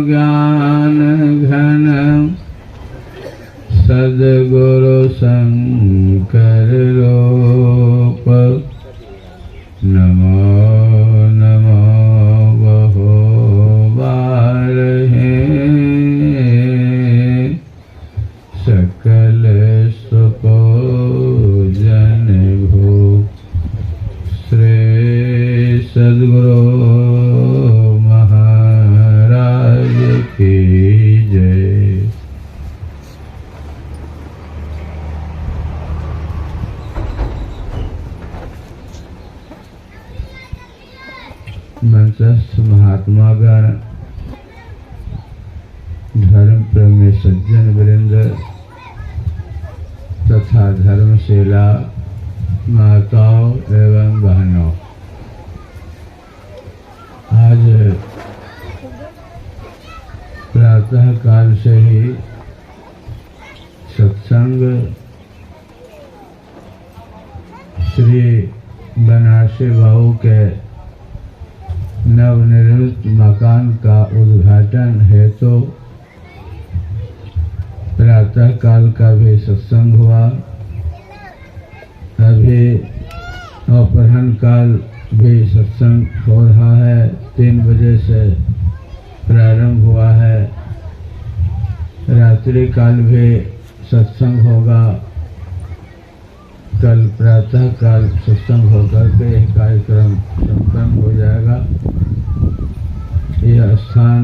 ज्ञान घन सद्गुरु शंकर रूप नमो नमो बहु बार सकल सुपूजन भू श्री सद्गुरु महाराज की जय। मंत्रस्थ महात्मागण धर्म प्रेमी सज्जन वृंद तथा धर्मशिला माताओं एवं बहनों, आज प्रातः काल से ही सत्संग श्री बनारसी बाबू के नवनिर्मित मकान का उद्घाटन हेतु प्रातः काल का भी सत्संग हुआ। अभी अपराह्न काल भी सत्संग हो रहा है। 3 बजे से प्रारंभ हुआ है। रात्रि काल भी सत्संग होगा। कल प्रातः काल सत्संग होकर के यह कार्यक्रम संपन्न हो जाएगा। यह स्थान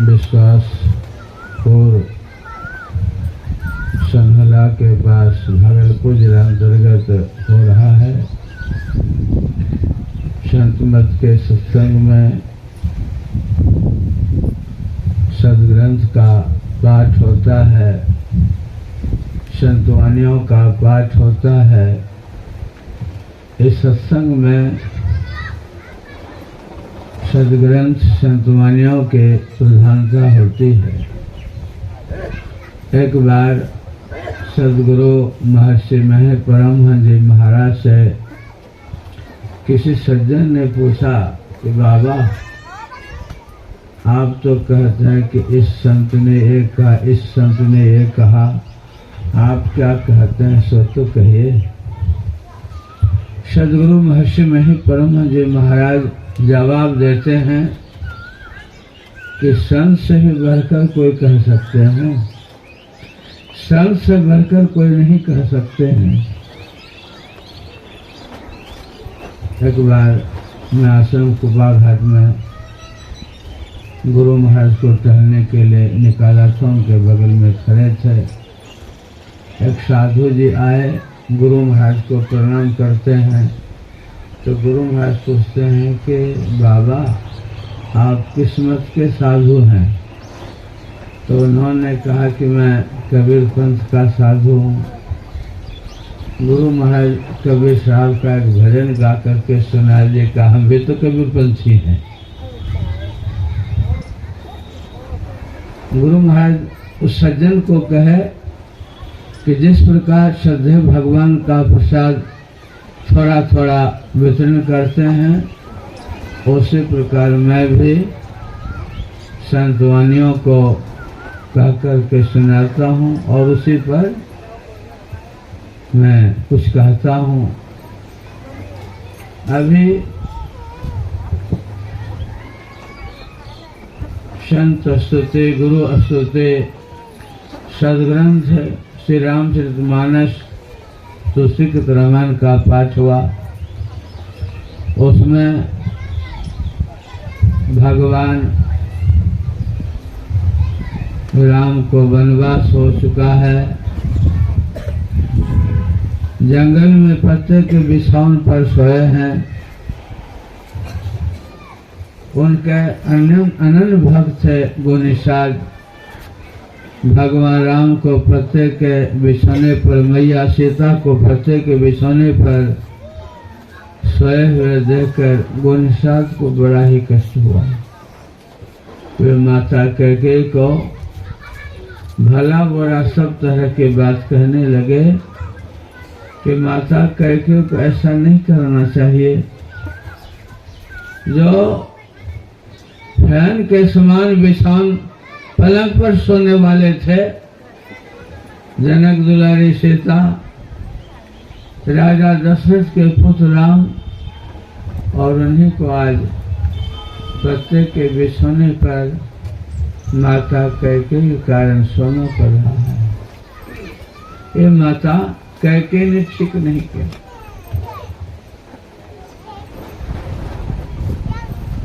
विश्वासपुर सन्हला के पास भागलपुर जिला अंतर्गत हो रहा है। संत मत के सत्संग में सदग्रंथ का पाठ होता है, संतवानियों का पाठ होता है। इस सत्संग में सदग्रंथ संतवानियों के प्रधानता होती है। एक बार सदगुरु महर्षि महेश परमहंस जी महाराज से किसी सज्जन ने पूछा कि बाबा, आप तो कहते हैं कि इस संत ने ये कहा, इस संत ने ये कहा, आप क्या कहते हैं सो तो कहिए। सदगुरु महर्षि महेश परमहंस जी महाराज जवाब देते हैं कि संत से भी बढ़कर कोई कह सकते हैं, संत से बढ़कर कोई नहीं कह सकते हैं। एक बार मैं आश्रम कुपा घाट में गुरु महाराज को टहलने के लिए निकाला था। उनके बगल में खड़े थे। एक साधु जी आए, गुरु महाराज को प्रणाम करते हैं तो गुरु महाराज पूछते हैं कि बाबा, आप किस मत के साधु हैं? तो उन्होंने कहा कि मैं कबीर पंथ का साधु हूँ। गुरु महाराज कबीर साहब का एक भजन गा करके सुना जी का, हम भी तो कबीर पंथी हैं। गुरु महाराज उस सज्जन को कहे कि जिस प्रकार श्रद्धेय भगवान का प्रसाद थोड़ा थोड़ा वितरण करते हैं, उसी प्रकार मैं भी संतवानियों को कह करके सुनाता हूँ और उसी पर मैं कुछ कहता हूँ। अभी संत स्तुति, गुरु स्तुति सदग्रंथ श्री रामचरितमानस तुलसीकृत रामायण का पाठ हुआ। उसमें भगवान राम को वनवास हो चुका है। जंगल में पत्ते के बिछावन पर सोए हैं। उनके अनन्य भक्त थे गुनिसाद। भगवान राम को पत्ते के बिछौने पर, मैया सीता को पत्ते के बिछौने पर सोए हुए देखकर गुनिसाद को बड़ा ही कष्ट हुआ। वे माता कैकेयी को भला बुरा सब तरह की बात कहने लगे कि माता कैकेयी को ऐसा नहीं करना चाहिए। जो फैन के समान बिछावन पलंग पर सोने वाले थे। जनक दुलारी सीता, राजा दशरथ के पुत्र राम, और उन्हीं को आज पत्ते के बिछोने पर माता कैकेयी के कारण सोना पड़ रहा है। ये माता कैकेयी ने ठीक नहीं किया।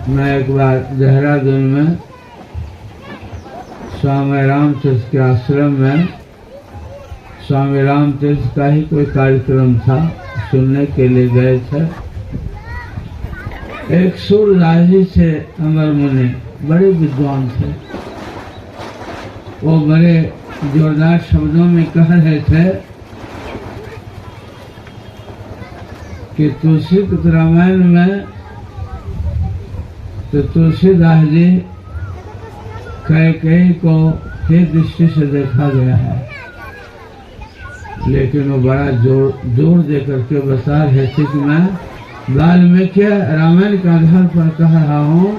मैं एक बार देहरादून में स्वामी रामतीर्थ के आश्रम में स्वामी रामतीर्थ का ही कोई कार्यक्रम था, सुनने के लिए गए थे। एक सूरदासी थे अमर मुनि, बड़े विद्वान थे। वो बड़े जोरदार शब्दों में कह रहे थे कि तुलसी रामायण में तो तुलसीदास जी कैकेयी को हे दृष्टि से देखा गया है, लेकिन वो बड़ा जोर दे करके बता रहे थे कि मैं वाल्मीकि रामायण के आधार पर कह रहा हूँ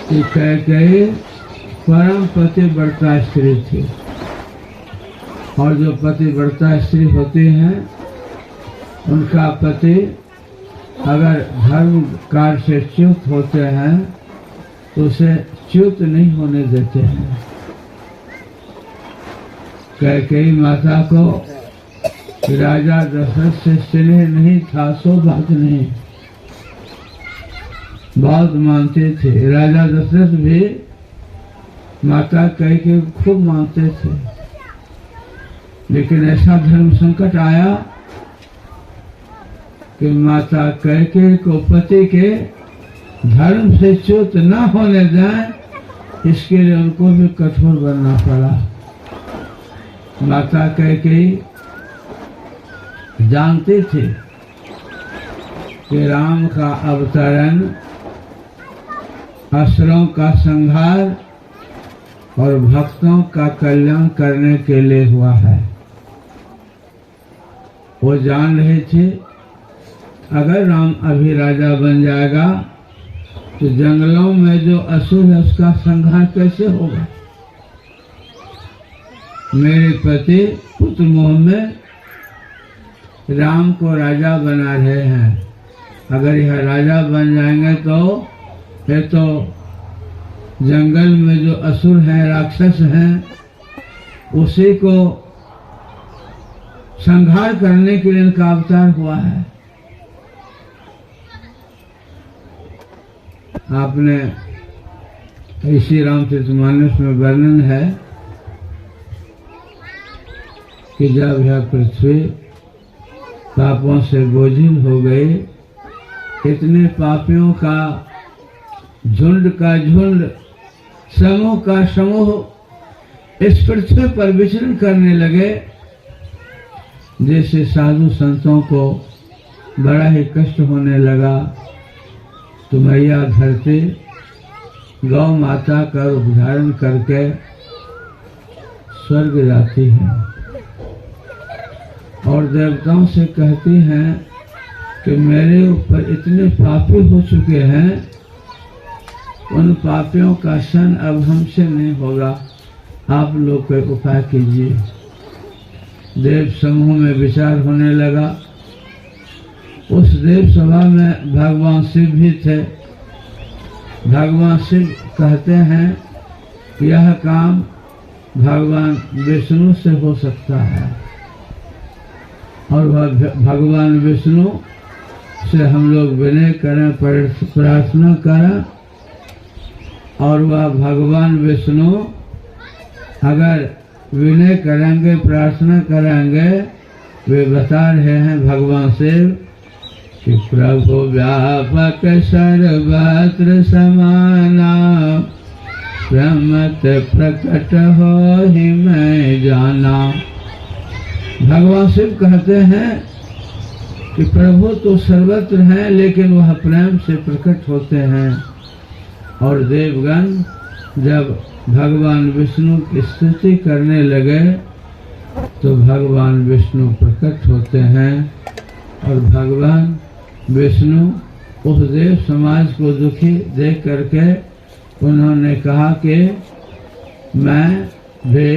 कि कैकेयी परम पतिव्रता स्त्री थी, और जो पतिव्रता स्त्री होती हैं उनका पति अगर धर्म कार्य से च्युत होते हैं तो उसे च्युत नहीं होने देते हैं। कैकेयी माता को राजा दशरथ से स्नेह नहीं था, सो बात नहीं, बहुत मानते थे। राजा दशरथ भी माता कैकेयी को खूब मानते थे, लेकिन ऐसा धर्म संकट आया कि माता कैकेयी को पति के धर्म से च्युत न होने दें, इसके लिए उनको भी कठोर बनना पड़ा। माता कैकेयी जानती थी कि राम का अवतरण असुरों का संहार और भक्तों का कल्याण करने के लिए हुआ है। वो जान रही थी अगर राम अभी राजा बन जाएगा तो जंगलों में जो असुर है उसका संहार कैसे होगा। मेरे पति पुत्र मोह में राम को राजा बना रहे हैं, अगर यह राजा बन जाएंगे तो ये तो जंगल में जो असुर हैं, राक्षस हैं, उसी को संहार करने के लिए इनका अवतार हुआ है। आपने इसी रामचरितमानस में वर्णन है कि जब यह पृथ्वी पापों से बोझिल हो गई, इतने पापियों का झुंड, समूह का समूह इस पृथ्वी पर विचरण करने लगे, जैसे साधु संतों को बड़ा ही कष्ट होने लगा। तो मैया धरती गौ माता का रूप धारण करके स्वर्ग जाती है और देवताओं से कहती हैं कि मेरे ऊपर इतने पापी हो चुके हैं, उन पापियों का सन अब हमसे नहीं होगा, आप लोग कोई उपाय कीजिए। देव समूह में विचार होने लगा। उस देव सभा में भगवान शिव भी थे। भगवान शिव कहते हैं यह काम भगवान विष्णु से हो सकता है, और वह भगवान विष्णु से हम लोग विनय करें, प्रार्थना करें, और वह भगवान विष्णु अगर विनय करेंगे, प्रार्थना करेंगे, वे बता रहे हैं भगवान शिव कि प्रभु व्यापक सर्वत्र समाना, प्रमत प्रकट हो ही मैं जाना। भगवान शिव कहते हैं कि प्रभु तो सर्वत्र हैं, लेकिन वह प्रेम से प्रकट होते हैं। और देवगण जब भगवान विष्णु की स्तुति करने लगे तो भगवान विष्णु प्रकट होते हैं, और भगवान विष्णु उस देव समाज को दुखी देख करके उन्होंने कहा कि मैं भी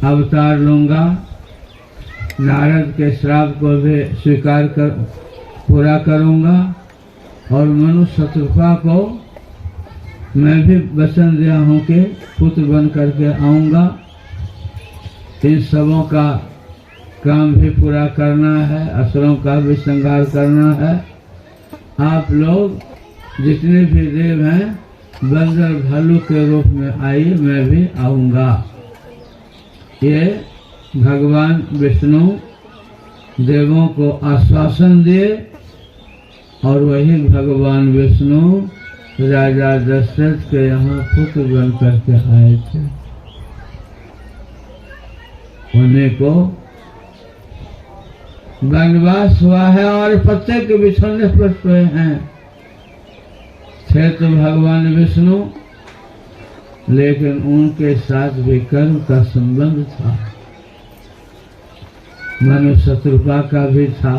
अवतार लूंगा, नारद के श्राप को भी स्वीकार कर पूरा करूंगा और मनुष्य शत्रुपा को मैं भी वचन दिया हूँ कि पुत्र बन करके आऊँगा। इन सबों का काम भी पूरा करना है, असुरों का भी संहार करना है। आप लोग जितने भी देव हैं बंदर भालू के रूप में आइए, मैं भी आऊँगा। ये भगवान विष्णु देवों को आश्वासन दिए और वही भगवान विष्णु राजा दशरथ के यहाँ पुत्र बन करके आए थे। उन्हीं को वनवास हुआ है और पत्ते के बिछोने पर सोए हैं। थे तो भगवान विष्णु, लेकिन उनके साथ भी कर्म का संबंध था। मनुष्य शत्रुपा का भी था,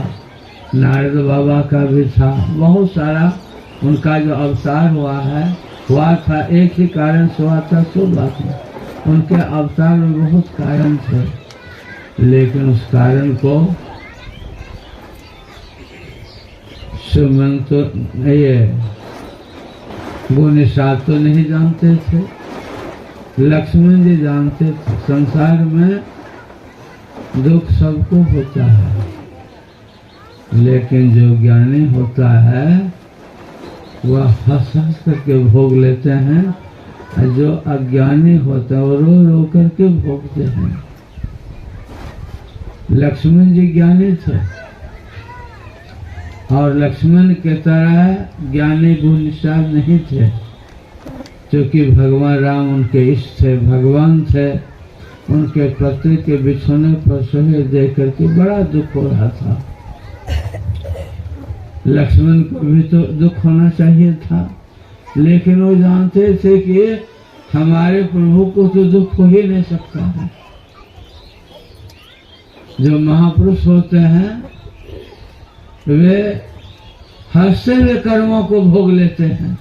नारद बाबा का भी था, बहुत सारा उनका जो अवतार हुआ था एक ही कारण से हुआ था, सो बात नहीं। उनके अवतार में बहुत कारण थे, लेकिन उस कारण को सुमंत ये गुनिसात तो नहीं जानते थे, लक्ष्मण जी जानते थे। संसार में दुख सबको होता है, लेकिन जो ज्ञानी होता है वह हंस हंस करके भोग लेते हैं, और जो अज्ञानी होता है वो रो रो करके भोगते हैं। लक्ष्मण जी ज्ञानी थे और लक्ष्मण के तरह ज्ञानी गुणनिसार नहीं थे, क्योंकि भगवान राम उनके इष्ट थे, भगवान थे। उनके पति के बिछोने पर सोए देख करके बड़ा दुख हो रहा था। लक्ष्मण को भी तो दुख होना चाहिए था, लेकिन वो जानते थे कि हमारे प्रभु को तो दुख हो ही नहीं सकता है। जो महापुरुष होते हैं वे हंसते हुए कर्मों को भोग लेते हैं,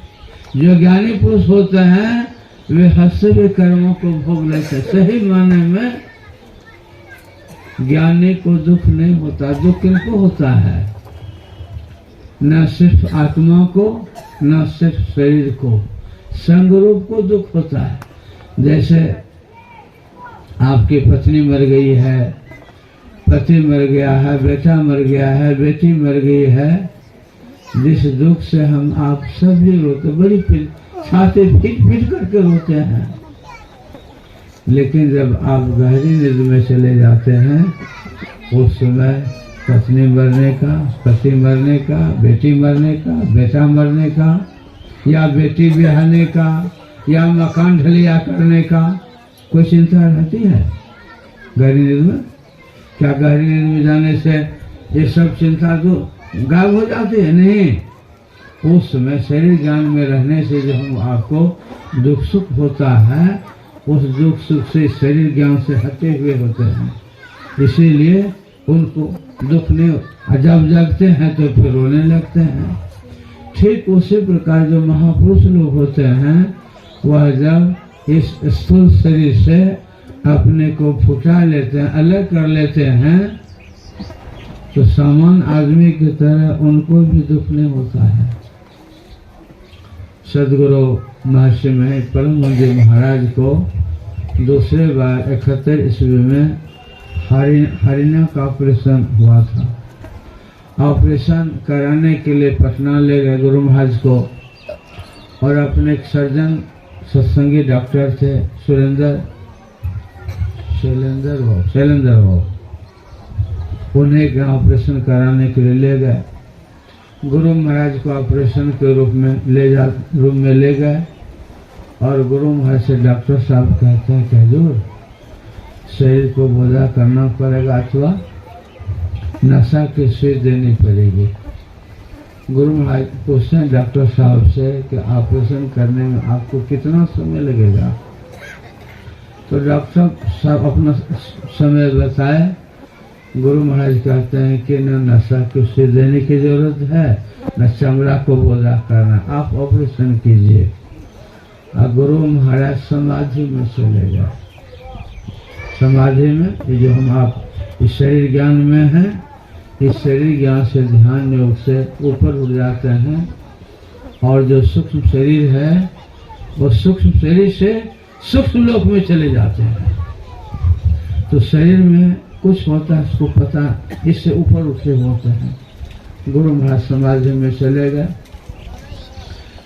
जो ज्ञानी पुरुष होते हैं वे हंसते हुए कर्मों को भोग लेते हैं। सही माने में ज्ञानी को दुख नहीं होता। दुख किनको होता है? न सिर्फ आत्मा को, न सिर्फ शरीर को, संग रूप को दुख होता है। जैसे आपकी पत्नी मर गई है, पति मर गया है, बेटा मर गया है, बेटी मर गई है, जिस दुख से हम आप सभी रोते, बड़ी छाती पीट पीट करके रोते हैं। लेकिन जब आप गहरी नींद में चले जाते हैं, उस समय पत्नी मरने का, पति मरने का, बेटी मरने का, बेटा मरने का, या बेटी ब्याहने का, या मकान ढलिया करने का कोई चिंता रहती है गहरी नींद में? क्या गहरी नींद में जाने से ये सब चिंता तो गायब हो जाती है? नहीं। उस समय शरीर ज्ञान में रहने से जो हम आपको दुख सुख होता है, उस दुख सुख से शरीर ज्ञान से हटे हुए होते हैं, इसीलिए उनको दुख नहीं। जब जगते हैं तो फिर रोने लगते हैं। ठीक उसी प्रकार जो महापुरुष लोग होते हैं, वह जब इस स्थूल शरीर से अपने को फुटा लेते हैं, अलग कर लेते हैं, तो सामान्य आदमी की तरह उनको भी दुख नहीं होता है। सदगुरु महर्षि में परम पूज्य महाराज को दूसरे बार 71 ईस्वी में हरिना का ऑपरेशन हुआ था। ऑपरेशन कराने के लिए पटना ले गए गुरु महाराज को, और अपने एक सर्जन सत्संगी डॉक्टर थे शैलेंद्र भाव, उन्हें का ऑपरेशन कराने के लिए ले गए। गुरु महाराज को ऑपरेशन के रूम में ले गए, और गुरु महाराज से डॉक्टर साहब कहते हैं कि हजूर शरीर को बोझा करना पड़ेगा अथवा नशा की सुई देनी पड़ेगी। गुरु महाराज पूछते हैं डॉक्टर साहब से कि ऑपरेशन करने में आपको कितना समय लगेगा? तो डॉक्टर साहब अपना समय बताए गुरु महाराज कहते हैं कि न नशा किसी देने की जरूरत है, न चमड़ा को बोला करना, आप ऑपरेशन कीजिए। और गुरु महाराज समाधि में चले गए। समाधि में ये जो हम आप इस शरीर ज्ञान में हैं, इस शरीर ज्ञान से ध्यान योग से ऊपर उठ जाते हैं और जो सूक्ष्म शरीर है वो सूक्ष्म शरीर से सूक्ष्म लोक में चले जाते हैं। तो शरीर में कुछ होता है उसको पता, इससे ऊपर उठे होते हैं। गुरु महाराज समाधि में चले गए।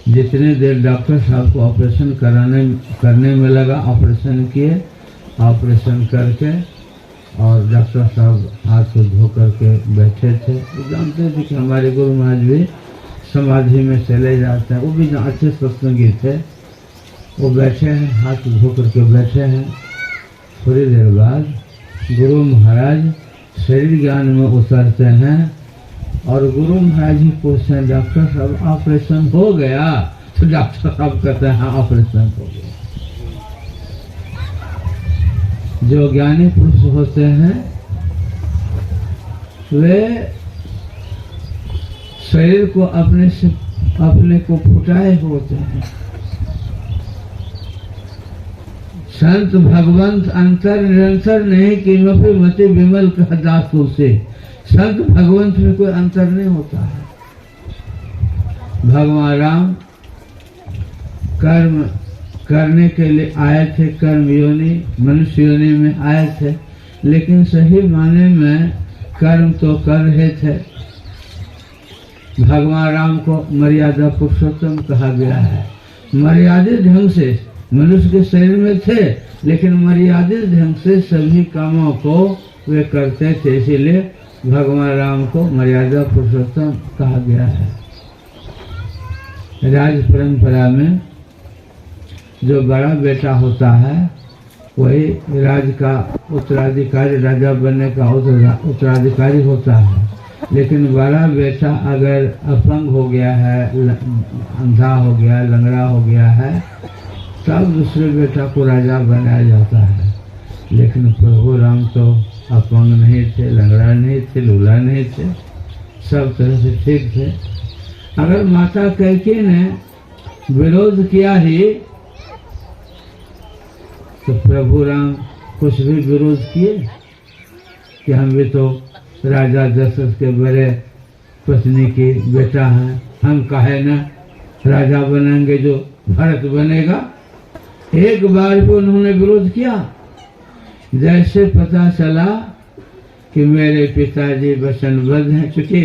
जितने देर डॉक्टर साहब को ऑपरेशन करने में लगा, ऑपरेशन किए, ऑपरेशन करके और डॉक्टर साहब हाथ को धो करके बैठे थे। वो जानते थे कि हमारे गुरु महाराज भी समाधि में चले जाते हैं। वो भी अच्छे सत्संगी थे। वो बैठे हैं, हाथ धो करके बैठे हैं। थोड़ी देर बाद गुरु महाराज शरीर ज्ञान में उतरते हैं और गुरु महाराज ही पूछते हैं, डॉक्टर साहब ऑपरेशन हो गया? तो डॉक्टर साहब कहते हैं, हाँ ऑपरेशन हो गया। जो ज्ञानी पुरुष होते हैं वे शरीर को अपने को फुटाए होते हैं। संत भगवंत अंतर निरंतर नहीं किमपि मति विमल कह दासु से। संत भगवंत में कोई अंतर नहीं होता है। भगवान राम कर्म करने के लिए आए थे, कर्म योनि मनुष्य योनि में आए थे, लेकिन सही माने में कर्म तो कर रहे थे। भगवान राम को मर्यादा पुरुषोत्तम कहा गया है। मर्यादित ढंग से मनुष्य के शरीर में थे, लेकिन मर्यादित ढंग से सभी कामों को वे करते थे, इसीलिए भगवान राम को मर्यादा पुरुषोत्तम कहा गया है। राज परंपरा में जो बड़ा बेटा होता है वही राज का उत्तराधिकारी, राजा बनने का उत्तराधिकारी होता है। लेकिन बड़ा बेटा अगर अपंग हो गया है, अंधा हो गया, लंगड़ा हो गया है, तब दूसरे बेटा को राजा बनाया जाता है। लेकिन प्रभु राम तो अपंग नहीं थे, लंगड़ा नहीं थे, लूला नहीं थे, सब तरह से ठीक थे। अगर माता कैकेयी ने विरोध किया ही तो प्रभु राम कुछ भी विरोध किए कि हम भी तो राजा दशरथ के बड़े पत्नी के बेटा हैं, हम काहे न राजा बनेंगे जो भरत बनेगा। एक बार भी उन्होंने विरोध किया। जैसे पता चला कि मेरे पिताजी वचनबद्ध हैं, चूंकि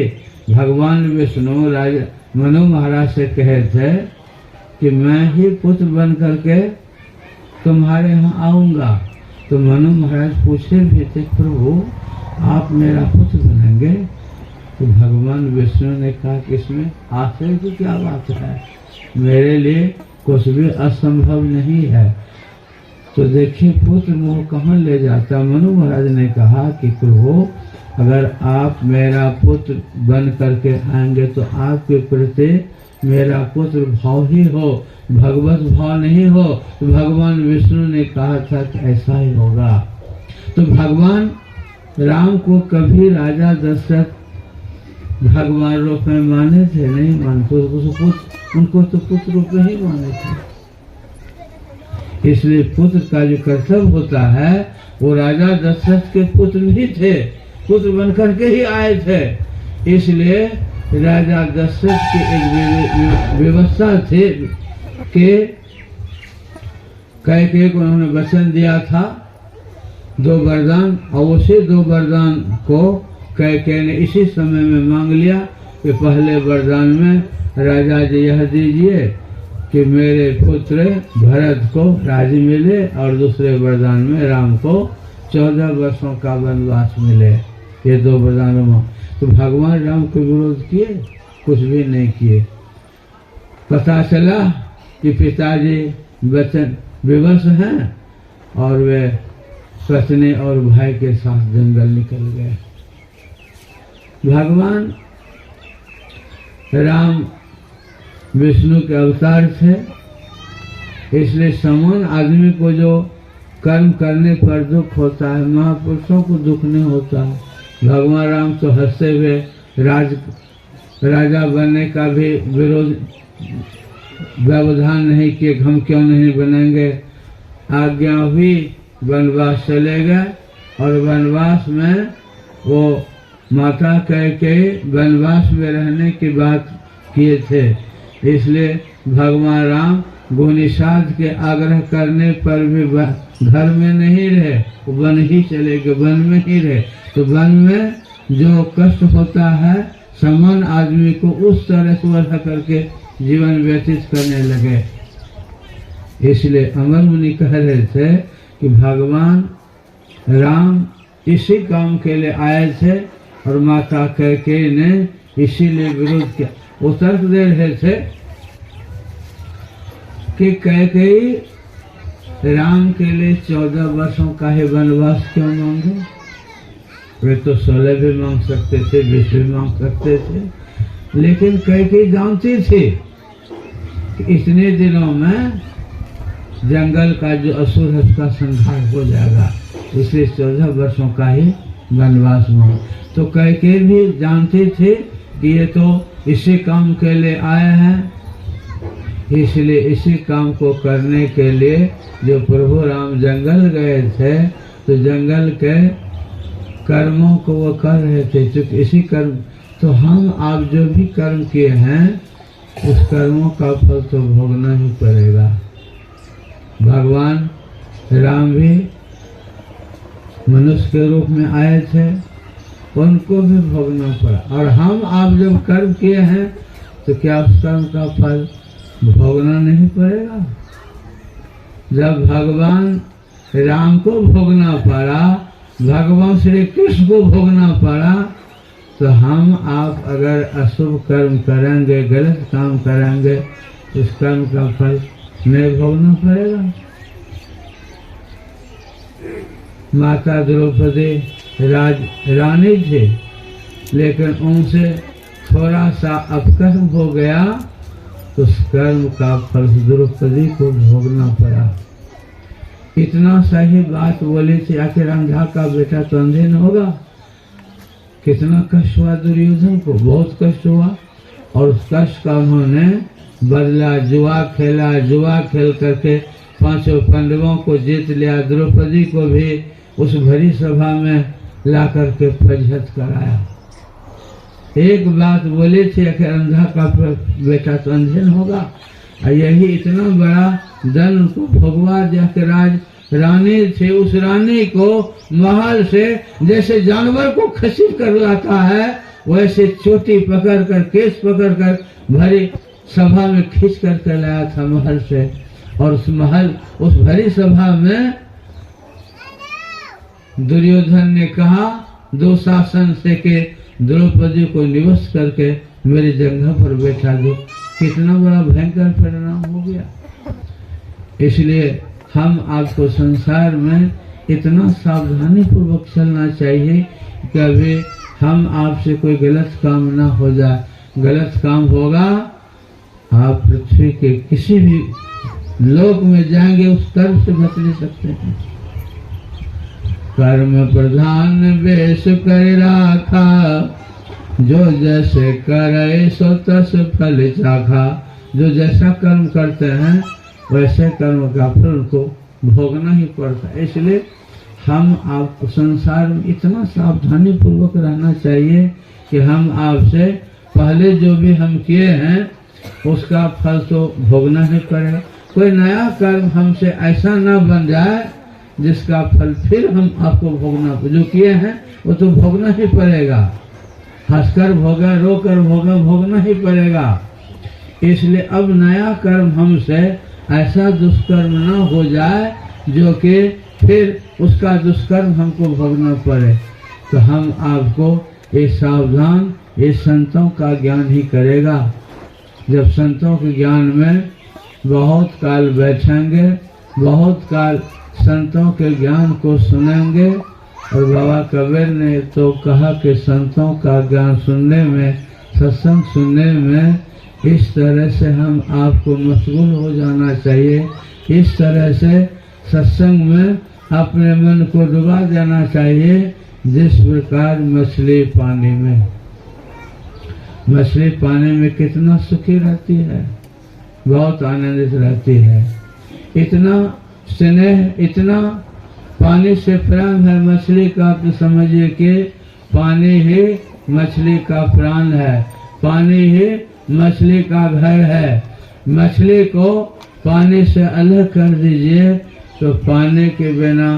भगवान विष्णु राजा मनु महाराज से कहे थे कि मैं ही पुत्र बन करके तुम्हारे यहाँ आऊँगा, तो मनु महाराज पूछे भी थे, प्रभु आप मेरा पुत्र बनेंगे? तो भगवान विष्णु ने कहा कि इसमें आश्चर्य की क्या बात है, मेरे लिए कुछ भी असंभव नहीं है। तो देखिए पुत्र मोह कहाँ ले जाता। मनु महाराज ने कहा कि प्रभु अगर आप मेरा पुत्र बन करके आएंगे तो आपके प्रति मेरा पुत्र भाव ही हो, भगवत भाव नहीं हो। तो भगवान विष्णु ने कहा था कि ऐसा ही होगा। तो भगवान राम को कभी राजा दशरथ भगवान रूप में माने थे? नहीं मानते, उनको तो पुत्र रूप में ही माने थे। इसलिए पुत्र का जो कर्तव्य होता है वो राजा दशरथ के पुत्र भी थे, पुत्र बनकर के ही आए थे। इसलिए राजा दशरथ की एक व्यवस्था थे कि कैकेयी को उन्होंने वचन दिया था 2 वरदान, और उसी 2 वरदान को कैकेयी ने इसी समय में मांग लिया कि पहले वरदान में राजा जी यह दीजिए कि मेरे पुत्र भरत को राज्य मिले, और दूसरे वरदान में राम को 14 वर्षों का वनवास मिले। ये 2 वरदानों में तो भगवान राम को विरोध किए? कुछ भी नहीं किए। पता चला कि पिताजी वचन विवश हैं और वे पत्नी और भाई के साथ जंगल निकल गए। भगवान राम विष्णु के अवतार थे, इसलिए समान आदमी को जो कर्म करने पर दुख होता है, महापुरुषों को दुख नहीं होता है। भगवान राम तो हंसते हुए राजा बनने का भी विरोध व्यवधान नहीं किए, हम क्यों नहीं बनेंगे। आज्ञा हुई, वनवास चले गए और वनवास में वो माता कह के वनवास में रहने की बात किए थे, इसलिए भगवान राम गुनिषाद के आग्रह करने पर भी घर में नहीं रहे, वन ही चले गए, वन में ही रहे। तो वन में जो कष्ट होता है समान आदमी को उस तरह से वह करके जीवन व्यतीत करने लगे। इसलिए अमर मुनि कह रहे थे कि भगवान राम इसी काम के लिए आए थे और माता कैकेयी ने इसीलिए विरोध किया। वो तर्क दे रहे थे कि कैकेयी राम के लिए 14 वर्षों का ही वनवास क्यों मांगे। वे तो 16 भी मांग सकते थे, 20 भी मांग सकते थे, लेकिन कैकेयी जानती थी कि इतने दिनों में जंगल का जो असुर है उसका संहार हो जाएगा, इसलिए 14 वर्षों का ही वनवास मांग। तो कैकेयी भी जानती थी कि ये तो इसी काम के लिए आए हैं, इसलिए इसी काम को करने के लिए जो प्रभु राम जंगल गए थे तो जंगल के कर्मों को वो कर रहे थे। चूंकि इसी कर्म, तो हम आप जो भी कर्म किए हैं उस कर्मों का फल तो भोगना ही पड़ेगा। भगवान राम भी मनुष्य के रूप में आए थे, उनको भी भोगना पड़ा, और हम आप जब कर्म किए हैं तो क्या उस कर्म का फल भोगना नहीं पड़ेगा। जब भगवान राम को भोगना पड़ा, भगवान श्री कृष्ण को भोगना पड़ा, तो हम आप अगर अशुभ कर्म करेंगे, गलत काम करेंगे, उस कर्म का फल नहीं भोगना पड़ेगा। माता द्रौपदी रानी थे, लेकिन उनसे थोड़ा सा अपकर्म हो गया तो उस कर्म का फल द्रौपदी को भोगना पड़ा। इतना सही बात बोली थी, आखिर अंधा का बेटा तो अंधे न होगा। कितना कष्ट हुआ दुर्योधन को, बहुत कष्ट हुआ, और उस कष्ट का उन्होंने बदला जुआ खेला, जुआ खेल करके 5 पांडवों को जीत लिया, द्रौपदी को भी उस भरी सभा में ला करके फजहत कराया। एक बात बोली थी कि अंधा का बेटा तो अंधे न होगा, और यही इतना बड़ा दल उनको भगवा दिया कि रानी थे, उस रानी को महल से जैसे जानवर को खसीट कर लाता है वैसे चोटी पकड़ कर, केस पकड़ कर भरी सभा में खींच करके लाया था महल से। और उस भरी सभा में दुर्योधन ने कहा दुशासन से के द्रौपदी को निवस करके मेरी जगह पर बैठा दो। कितना बड़ा भयंकर परिणाम हो गया। इसलिए हम आपको संसार में इतना सावधानी पूर्वक चलना चाहिए कि अभी हम आपसे कोई गलत काम ना हो जाए। गलत काम होगा आप पृथ्वी के किसी भी लोक में जाएंगे, उस कर्म से बच नहीं सकते हैं। कर्म प्रधान वेश कर राखा, जो जैसे करे सो तस फल चाखा। जो जैसा कर्म करते हैं वैसे कर्म का फल उनको भोगना ही पड़ता है। इसलिए हम आपको संसार में इतना सावधानी पूर्वक रहना चाहिए कि हम आपसे पहले जो भी हम किए हैं उसका फल तो भोगना ही पड़ेगा। कोई नया कर्म हमसे ऐसा ना बन जाए जिसका फल फिर हम आपको भोगना, जो किए हैं वो तो भोगना ही पड़ेगा। हंसकर भोगा, रोकर भोगा, भोगना ही पड़ेगा। इसलिए अब नया कर्म हमसे ऐसा दुष्कर्म ना हो जाए जो कि फिर उसका दुष्कर्म हमको भोगना पड़े। तो हम आपको ये सावधान, ये संतों का ज्ञान ही करेगा। जब संतों के ज्ञान में बहुत काल बैठेंगे, बहुत काल संतों के ज्ञान को सुनेंगे। और बाबा कबीर ने तो कहा कि संतों का ज्ञान सुनने में, सत्संग सुनने में इस तरह से हम आपको मशगूल हो जाना चाहिए। इस तरह से सत्संग में अपने मन को डुबा देना चाहिए जिस प्रकार मछली पानी में कितना सुखी रहती है, बहुत आनंदित रहती है। इतना स्नेह, इतना पानी से प्रेम है मछली का, तो समझिए कि पानी ही मछली का प्राण है, पानी ही मछली का घर है। मछली को पानी से अलग कर दीजिए तो पानी के बिना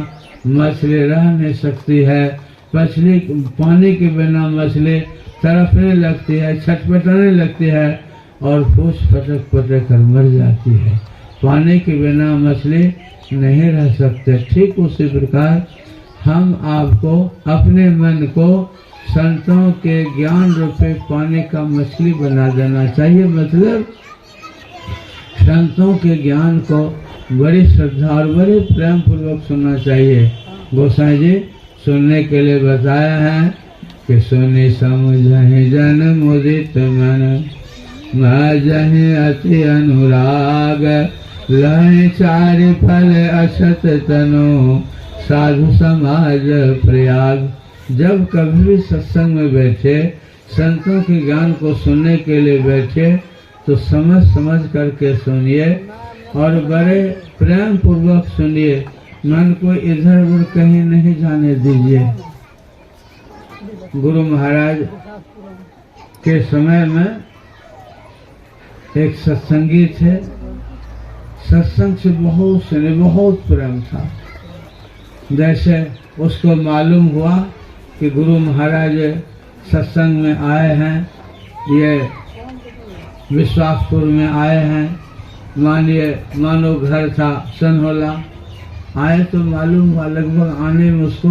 मछली रह नहीं सकती है। पानी के बिना मछली तड़पने लगती है, छटपटाने लगती है और पूछ पटक कर मर जाती है। पानी के बिना मछली नहीं रह सकते। ठीक उसी प्रकार हम आपको अपने मन को संतों के ज्ञान रूपे पानी का मछली बना देना चाहिए। मतलब संतों के ज्ञान को बड़ी श्रद्धा और बड़े प्रेम पूर्वक सुनना चाहिए। गोसाई जी सुनने के लिए बताया है कि सुनी समझहि जन मुदित मन, मजहि अति अनुराग, लय चारि फल अछत तनु, साधु समाज प्रयाग। जब कभी भी सत्संग में बैठे, संतों के ज्ञान को सुनने के लिए बैठे, तो समझ करके सुनिए और बड़े प्रेम पूर्वक सुनिए। मन को इधर उधर कहीं नहीं जाने दीजिए। गुरु महाराज के समय में एक सत्संगी थे, सत्संग से बहुत प्रेम था। जैसे उसको मालूम हुआ कि गुरु महाराज सत्संग में आए हैं, ये विश्वासपुर में आए हैं, मानो घर था सनहोला, आए तो मालूम हुआ लगभग आने में उसको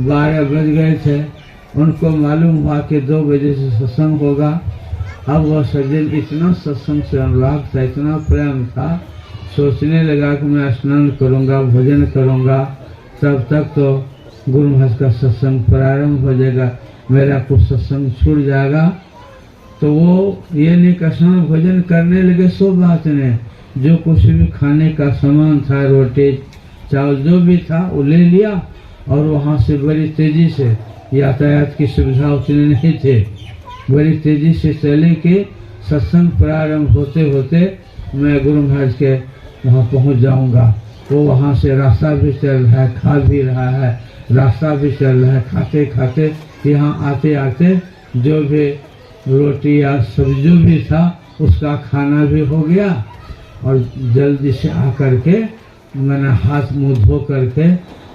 12 बज गए थे। उनको मालूम हुआ कि 2 बजे से सत्संग होगा। अब वह सज्जन इतना सत्संग से अनुराग था, इतना प्रेम था, सोचने लगा कि मैं स्नान करूंगा, भोजन करूंगा, तब तक तो गुरु महाराज का सत्संग प्रारंभ हो जाएगा, मेरा कुछ सत्संग छूट जाएगा। तो वो ये नहीं कि स्नान भोजन करने लगे, सो बात नहीं, जो कुछ भी खाने का सामान था, रोटी चावल जो भी था वो ले लिया और वहाँ से बड़ी तेजी से, यातायात की सुविधा उतनी नहीं थे, बड़ी तेजी से चले कि सत्संग प्रारंभ होते होते मैं गुरु महाराज के वहाँ पहुँच जाऊँगा। वो वहाँ से रास्ता भी चल रहा है, खा भी रहा है, रास्ता भी चल रहा है, खाते खाते यहाँ आते आते जो भी रोटी या सब्जी जो भी था उसका खाना भी हो गया। और जल्दी से आकर के मैंने हाथ मुँह धो करके,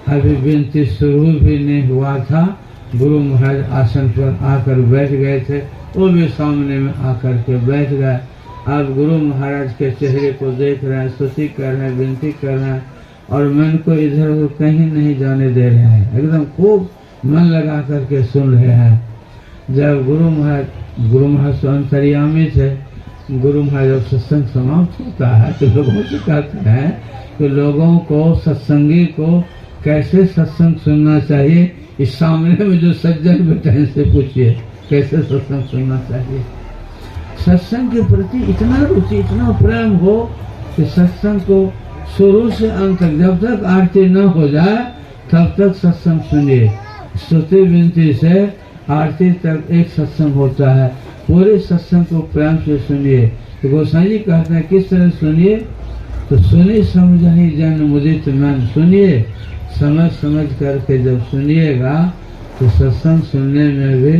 अभी विनती शुरू भी नहीं हुआ था, गुरु महाराज आसन पर आकर बैठ गए थे, वो भी सामने में आकर के बैठ गए। अब गुरु महाराज के चेहरे को देख रहे हैं, स्तुति कर रहे हैं, विनती कर रहे हैं और मन को इधर उधर कहीं नहीं जाने दे रहे हैं, एकदम खूब मन लगा करके सुन रहे हैं। जब गुरु महाराज तो अंतर्यामी थे, गुरु महाराज जब सत्संग समाप्त होता है तो लोगों से कहते हैं कि लोगों को, सत्संगी को कैसे सत्संग सुनना चाहिए। इस सामने में जो सज्जन बैठे हैं से पूछिए कैसे सत्संग सुनना चाहिए। सत्संग के प्रति इतना रुचि, इतना प्रेम हो कि सत्संग को शुरू से अंत तक, जब तक आरती न हो जाए तब तक सत्संग सुनिए। स्तुति विनती से आरती तक एक सत्संग होता है, पूरे सत्संग को प्रेम से सुनिए। तो गोसाई जी कहते हैं किस तरह सुनिए, तो सुनी समझहि जन मुदित मन। सुनिए, समझ करके जब सुनिएगा तो सत्संग सुनने में भी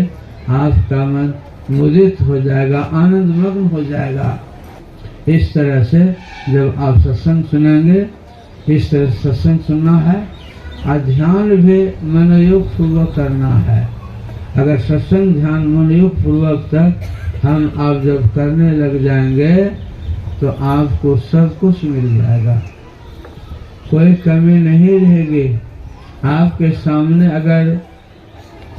आपका मन मुदित हो जाएगा, आनंद मग्न हो जाएगा। इस तरह से जब आप सत्संग सुनेंगे, इस तरह सत्संग सुनना है और ध्यान भी मनोयोग पूर्वक करना है। अगर सत्संग ध्यान मनोयोग पूर्वक तक हम आप जब करने लग जाएंगे तो आपको सब कुछ मिल जाएगा, कोई कमी नहीं रहेगी। आपके सामने अगर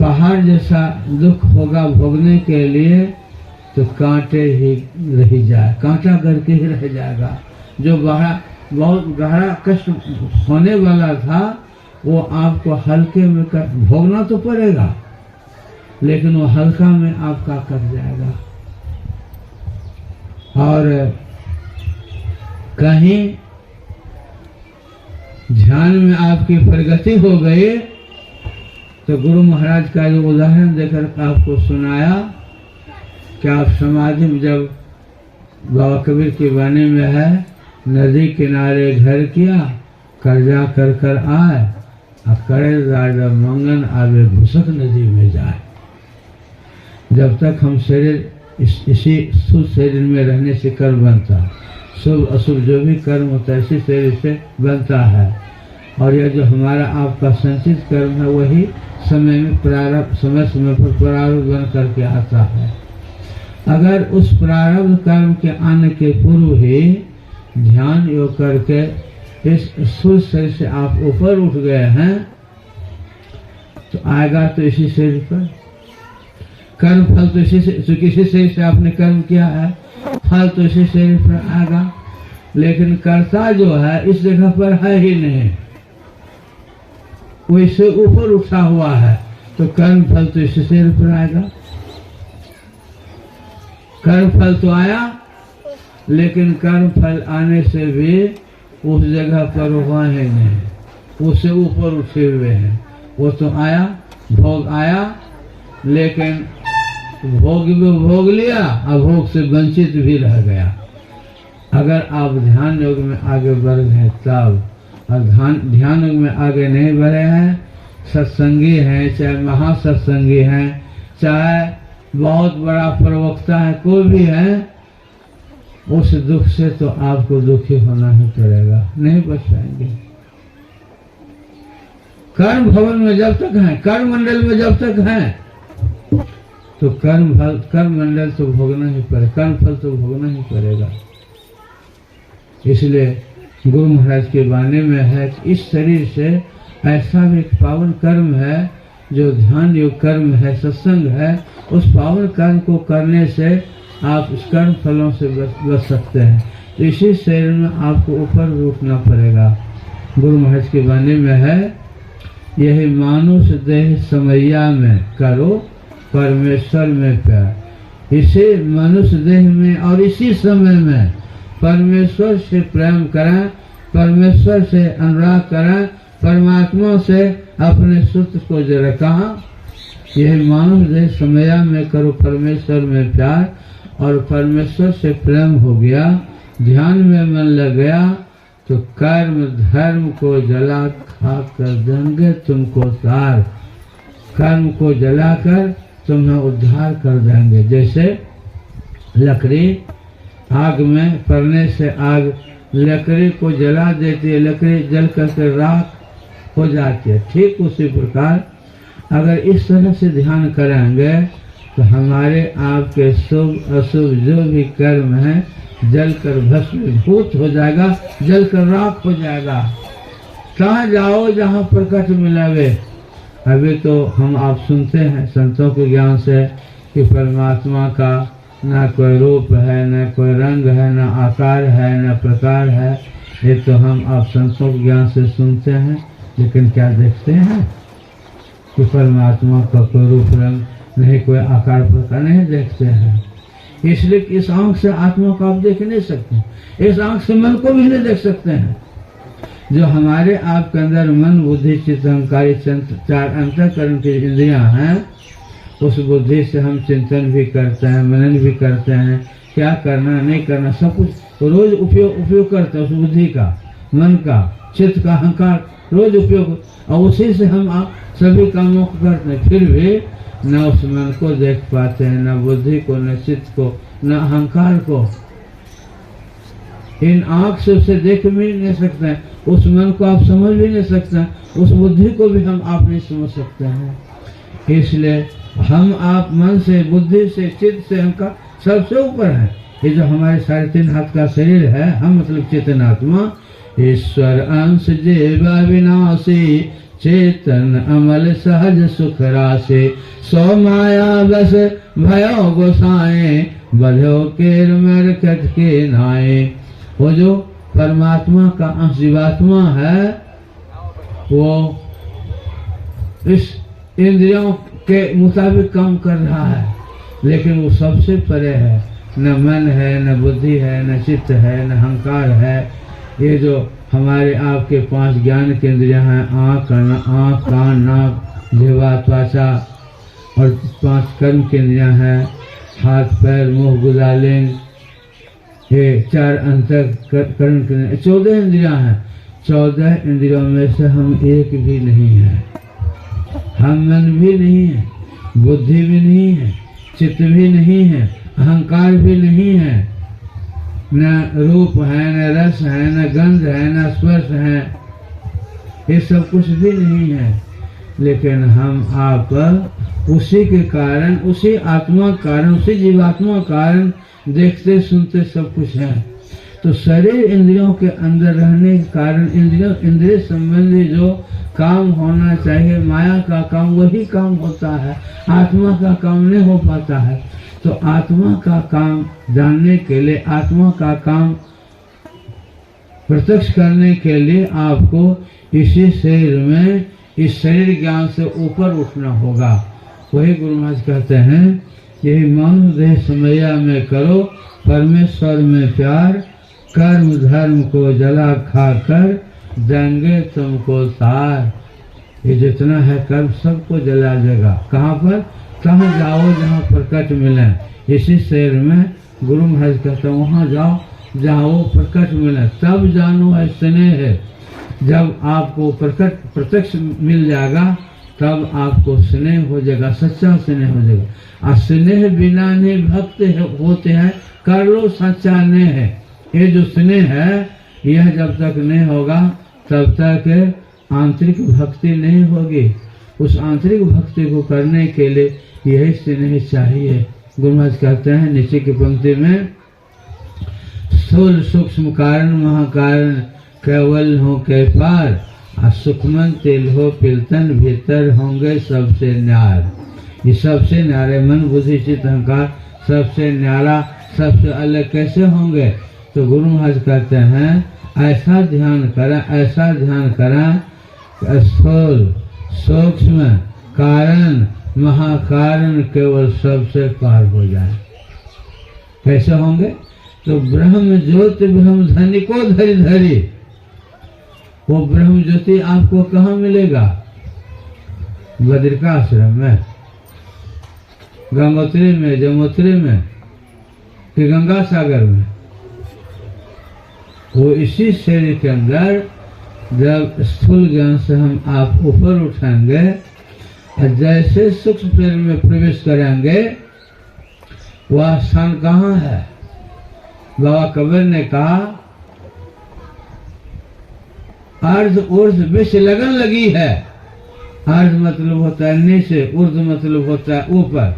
पहाड़ जैसा दुख होगा भोगने के लिए तो कांटे ही रह जाए, कांटा करके ही रह जाएगा। जो बहुत गहरा कष्ट होने वाला था वो आपको हल्के में भोगना तो पड़ेगा, लेकिन वो हल्का में आपका कट जाएगा। और कहीं ध्यान में आपकी प्रगति हो गई तो गुरु महाराज का जो उदाहरण देकर आपको सुनाया कि आप समाधि में जब बाबा कबीर की वाणी में है, नदी किनारे घर किया, कर्जा कर कर आए, और करे राजा मंगन आवे भूसक नदी में जाए। जब तक हम शरीर इसी शुद्ध शरीर में रहने से कर्म बनता है, शुभ अशुभ जो भी कर्म होता है इसी शरीर से बनता है। और यह जो हमारा आपका संचित कर्म है वही समय में प्रारब्ध, समय समय पर प्रारब्ध बन करके आता है। अगर उस प्रारब्ध कर्म के आने के पूर्व ही ध्यान योग करके इस शुद्ध शरीर से आप ऊपर उठ गए हैं तो आएगा तो इसी शरीर पर कर्म, फल तो इसी से, तो किसी शरीर से आपने कर्म किया है, फल तो इसी शरीर पर आएगा। लेकिन कर्ता जो है इस जगह पर है ही नहीं, वो इससे ऊपर उठा हुआ है, तो कर्म फल तो इसी शरीर पर आएगा। कर्म फल तो आया, लेकिन कर्म फल आने से भी उस जगह पर हुआ है नहीं, उससे ऊपर उठे हुए हैं। वो तो आया, भोग आया, लेकिन भोग भी भोग लिया और भोग से वंचित भी रह गया। अगर आप ध्यान योग में आगे बढ़ गए तब, और ध्यान योग में आगे नहीं बढ़े हैं, सत्संगी हैं, चाहे महासत्संगी हैं, चाहे बहुत बड़ा प्रवक्ता है, कोई भी है, उस दुख से तो आपको दुखी होना ही पड़ेगा, नहीं बच पाएंगे। कर्म भवन में जब तक हैं, कर्म मंडल में जब तक हैं, तो कर्म मंडल तो भोगना ही पड़ेगा, कर्म फल तो भोगना ही पड़ेगा। इसलिए गुरु महाराज के वाणी में है कि इस शरीर से ऐसा भी एक पावन कर्म है जो ध्यान योग कर्म है, सत्संग है, उस पावन कर्म को करने से आप इस कर्म फलों से बच सकते हैं। तो इसी शरीर में आपको ऊपर भी उठना पड़ेगा। गुरु महाराज की वाणी में है, यही मानुष देह समैया में करो परमेश्वर में प्यार। इसी मनुष्य देह में और इसी समय में परमेश्वर से प्रेम करें, परमेश्वर से अनुराग करें, परमात्मा से अपने सूत्र को जरा कहा, यही मानुष देह समैया में करो परमेश्वर में प्यार, और परमेश्वर से प्रेम हो गया, ध्यान में मन लग गया, तो कर्म धर्म को जला खा कर देंगे तुमको तार। कर्म को जलाकर तुम्हें उद्धार कर देंगे। जैसे लकड़ी आग में पड़ने से आग लकड़ी को जला देती है, लकड़ी जल करके राख हो जाती है। ठीक उसी प्रकार अगर इस तरह से ध्यान करेंगे तो हमारे आपके शुभ अशुभ जो भी कर्म है जलकर भस्मीभूत हो जाएगा, जलकर राख हो जाएगा। कहाँ जाओ जहाँ प्रकट मिलावे। अभी तो हम आप सुनते हैं संतों के ज्ञान से कि परमात्मा का ना कोई रूप है, ना कोई रंग है, ना आकार है, ना प्रकार है। ये तो हम आप संतों के ज्ञान से सुनते हैं, लेकिन क्या देखते हैं कि परमात्मा का कोई रूप रंग नहीं, कोई आकार प्रकार नहीं देखते हैं। इसलिए इस आंख से आत्मा को आप देख नहीं सकते, इस आंख से मन को भी नहीं देख सकते हैं। जो हमारे आपके अंदर मन बुद्धि चित्त अहंकार चार अंतःकरण की इंद्रियां हैं, उस बुद्धि से हम चिंतन भी करते हैं, मनन भी करते हैं, क्या करना नहीं करना सब कुछ रोज उपयोग करते हैं। उस बुद्धि का, मन का, चित्त का, अहंकार रोज उपयोग, और उसी से हम आप सभी कामों को करते हैं। फिर भी न उस मन को देख पाते हैं, न बुद्धि को, न चित्त को, न अहंकार को। इन आँख से उसे देख भी नहीं सकते हैं, उस मन को आप समझ भी नहीं सकते हैं, उस बुद्धि को भी हम आप नहीं समझ सकते हैं। इसलिए हम आप मन से, बुद्धि से, चित्त से, अहंकार सबसे ऊपर है। ये जो हमारे 3.5 हाथ का शरीर है, हम मतलब चेतनात्मा, ईश्वर अंश जीवा विनाशी, चेतन अमल सहज सुख राशि, सो माया बस भयो गोसाए, बधो केर मेर कट के नाए। वो जो परमात्मा का अंश जीवात्मा है, वो इस इंद्रियों के मुताबिक काम कर रहा है, लेकिन वो सबसे परे है। न मन है, न बुद्धि है, न चित्त है, न अहंकार है। ये जो हमारे आपके 5 ज्ञान के इंद्रियां हैं, आँख, कान, नाक, जिह्वा, त्वचा और 5 कर्म की इंद्रियां हैं, हाथ, पैर, मुंह, गुदा, लिंग, ये 4 अंतःकरण की 14 इंद्रियां हैं। 14 इंद्रियों में से हम एक भी नहीं है। हम मन भी नहीं है, बुद्धि भी नहीं है, चित्त भी नहीं है, अहंकार भी नहीं है, न रूप है, न रस है, न गंध है, न स्पर्श है, ये सब कुछ भी नहीं है। लेकिन हम आप उसी के कारण, उसी आत्मा कारण, उसी जीवात्मा कारण देखते सुनते सब कुछ है। तो शरीर इंद्रियों के अंदर रहने के कारण इंद्रिय संबंधी जो काम होना चाहिए, माया का काम, वही काम होता है, आत्मा का काम नहीं हो पाता है। तो आत्मा का काम जानने के लिए, आत्मा का काम प्रत्यक्ष करने के लिए आपको इसी शरीर में, इस शरीर ज्ञान से ऊपर उठना होगा। वही गुरु महाराज कहते हैं, यही मानव देह समैया में करो परमेश्वर में प्यार, कर्म धर्म को जला खा कर देंगे तुमको सार। ये जितना है कर्म सबको जला देगा। कहाँ पर? कहाँ जाओ जहाँ प्रकट मिले। इसी शरीर में गुरु महाराज कहते हैं वहाँ जाओ जहाँ वो प्रकट मिले, तब जानो है स्नेह है। जब आपको प्रत्यक्ष मिल जाएगा तब आपको स्नेह हो जाएगा, सच्चा स्नेह हो जाएगा। और स्नेह बिना नहीं भक्त होते हैं, कर लो सच्चा नेह है। ये जो स्नेह है यह जब तक नहीं होगा तब तक आंतरिक भक्ति नहीं होगी। उस आंतरिक भक्ति को करने के लिए यही स्नेह चाहिए। गुरु महाराज कहते हैं नीचे की पंक्ति में, स्थूल सूक्ष्म कारण महाकारण केवल हो के पार, और सुखमन तिल हो पिलतन भीतर होंगे सबसे न्यार। ये सबसे न्यारे मन बुद्धि चित्त अहंकार सबसे न्यारा, सबसे अलग कैसे होंगे? तो गुरु महाराज कहते हैं ऐसा ध्यान करें, ऐसा ध्यान करें, स्थूल सूक्ष्म कारण महाकारण केवल सबसे पार हो जाए। कैसे होंगे? तो ब्रह्म ज्योति ब्रह्म धनी को धरी धरी, वो ब्रह्म ज्योति आपको कहाँ मिलेगा? बद्रिकाश्रम में, गंगोत्री में, जमुत्री में, कि गंगा सागर में? वो इसी शरीर के अंदर जब स्थूल ज्ञान से हम आप ऊपर उठाएंगे और जैसे सूक्ष्म शरीर में प्रवेश करेंगे, वह स्थान कहाँ है? बाबा कबीर ने कहा अर्ध ऊर्ध विष लगन लगी है। अर्ध मतलब होता है नीचे, ऊर्ध मतलब होता है ऊपर।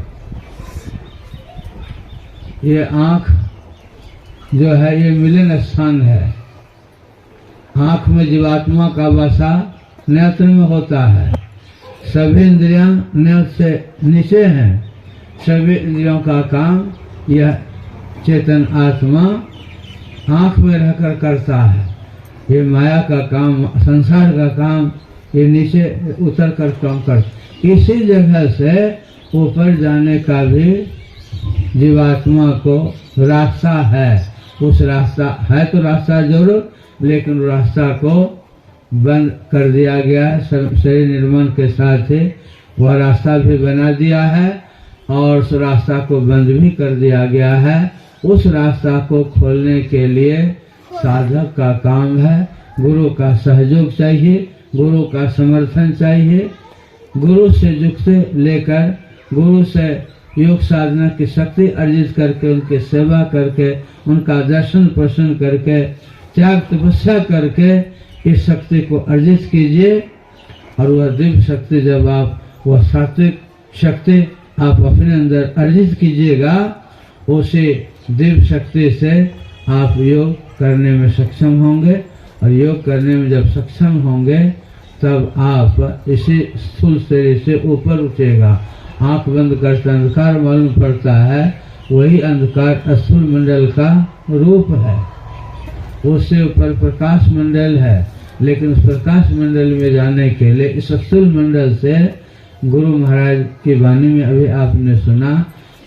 ये आंख जो है ये मिलन स्थान है। आंख में जीवात्मा का वासा नेत्र में होता है। सभी इंद्रियां नेत्र से नीचे हैं। सभी इंद्रियों का काम यह चेतन आत्मा आंख में रहकर करता है। ये माया का काम, संसार का काम ये नीचे उतर कर काम कर। इसी जगह से ऊपर जाने का भी जीवात्मा को रास्ता है। उस रास्ता है तो रास्ता जरूर, लेकिन रास्ता को बंद कर दिया गया है। शरीर निर्माण के साथ ही वह रास्ता भी बना दिया है और उस रास्ता को बंद भी कर दिया गया है। उस रास्ता को खोलने के लिए साधक का काम है। गुरु का सहयोग चाहिए, गुरु का समर्थन चाहिए। गुरु से युक्ति लेकर, गुरु से योग साधना की शक्ति अर्जित करके, उनकी सेवा करके, उनका दर्शन पोषण करके, त्याग तपस्या करके इस शक्ति को अर्जित कीजिए। और वह दिव्य शक्ति जब आप, वह सात्विक शक्ति आप अपने अंदर अर्जित कीजिएगा, उसे दिव्य शक्ति से आप योग करने में सक्षम होंगे। और योग करने में जब सक्षम होंगे तब आप इसी स्थूल शरीर से ऊपर उठेगा। आंख बंद करते अंधकार मालूम पड़ता है, वही अंधकार स्थूल मंडल का रूप है। उससे ऊपर प्रकाश मंडल है, लेकिन उस प्रकाश मंडल में जाने के लिए इस स्थूल मंडल से गुरु महाराज की वाणी में अभी आपने सुना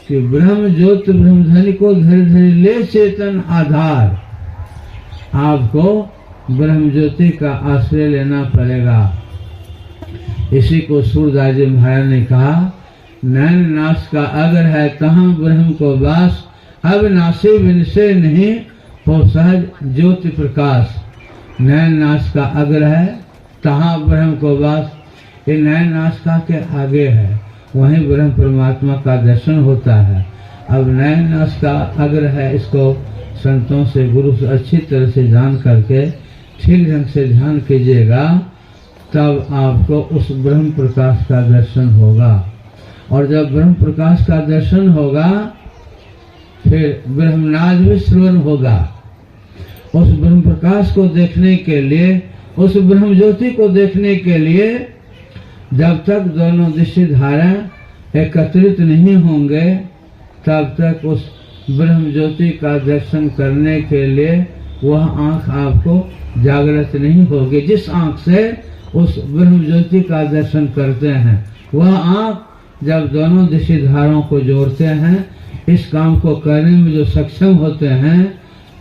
कि ब्रह्म ज्योति ब्रह्मधनी को धरी धरी ले चेतन आधार। आपको ब्रह्म ज्योति का आश्रय लेना पड़ेगा। इसी को सूरदास जी महाराज ने कहा, नैन नाश का अगर है तहाँ ब्रह्म को वास, अब नासे विनसे नहीं हो सहज ज्योति प्रकाश। नैन नाश का अगर है तहाँ ब्रह्म को वास, ये नैन नाश का के आगे है, वहीं ब्रह्म परमात्मा का दर्शन होता है। अब नैन नाश का अगर है, इसको संतों से गुरु से अच्छी तरह से जान करके ठीक ढंग से ध्यान कीजिएगा, तब आपको उस ब्रह्म प्रकाश का दर्शन होगा। और जब ब्रह्म प्रकाश का दर्शन होगा, फिर ब्रह्मनाद भी श्रवण होगा। उस ब्रह्म प्रकाश को देखने के लिए, उस ब्रह्म ज्योति को देखने के लिए, जब तक दोनों दृष्टि धारा एकत्रित नहीं होंगे, तब तक उस ब्रह्म ज्योति का दर्शन करने के लिए वह आंख आपको जागृत नहीं होगी। जिस आंख से उस ब्रह्म ज्योति का दर्शन करते हैं, वह आंख जब दोनों दृष्टि धाराओं को जोड़ते हैं, इस काम को करने में जो सक्षम होते हैं,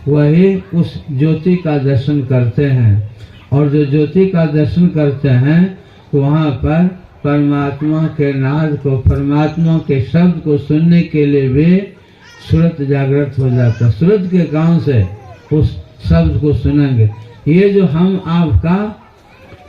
वही उस ज्योति का दर्शन करते हैं। और जो ज्योति का दर्शन करते हैं, तो वहाँ पर परमात्मा के नाद को, परमात्मा के शब्द को सुनने के लिए भी सूरत जागृत हो जाता है। सूरत के काम से उस शब्द को सुनेंगे। ये जो हम आपका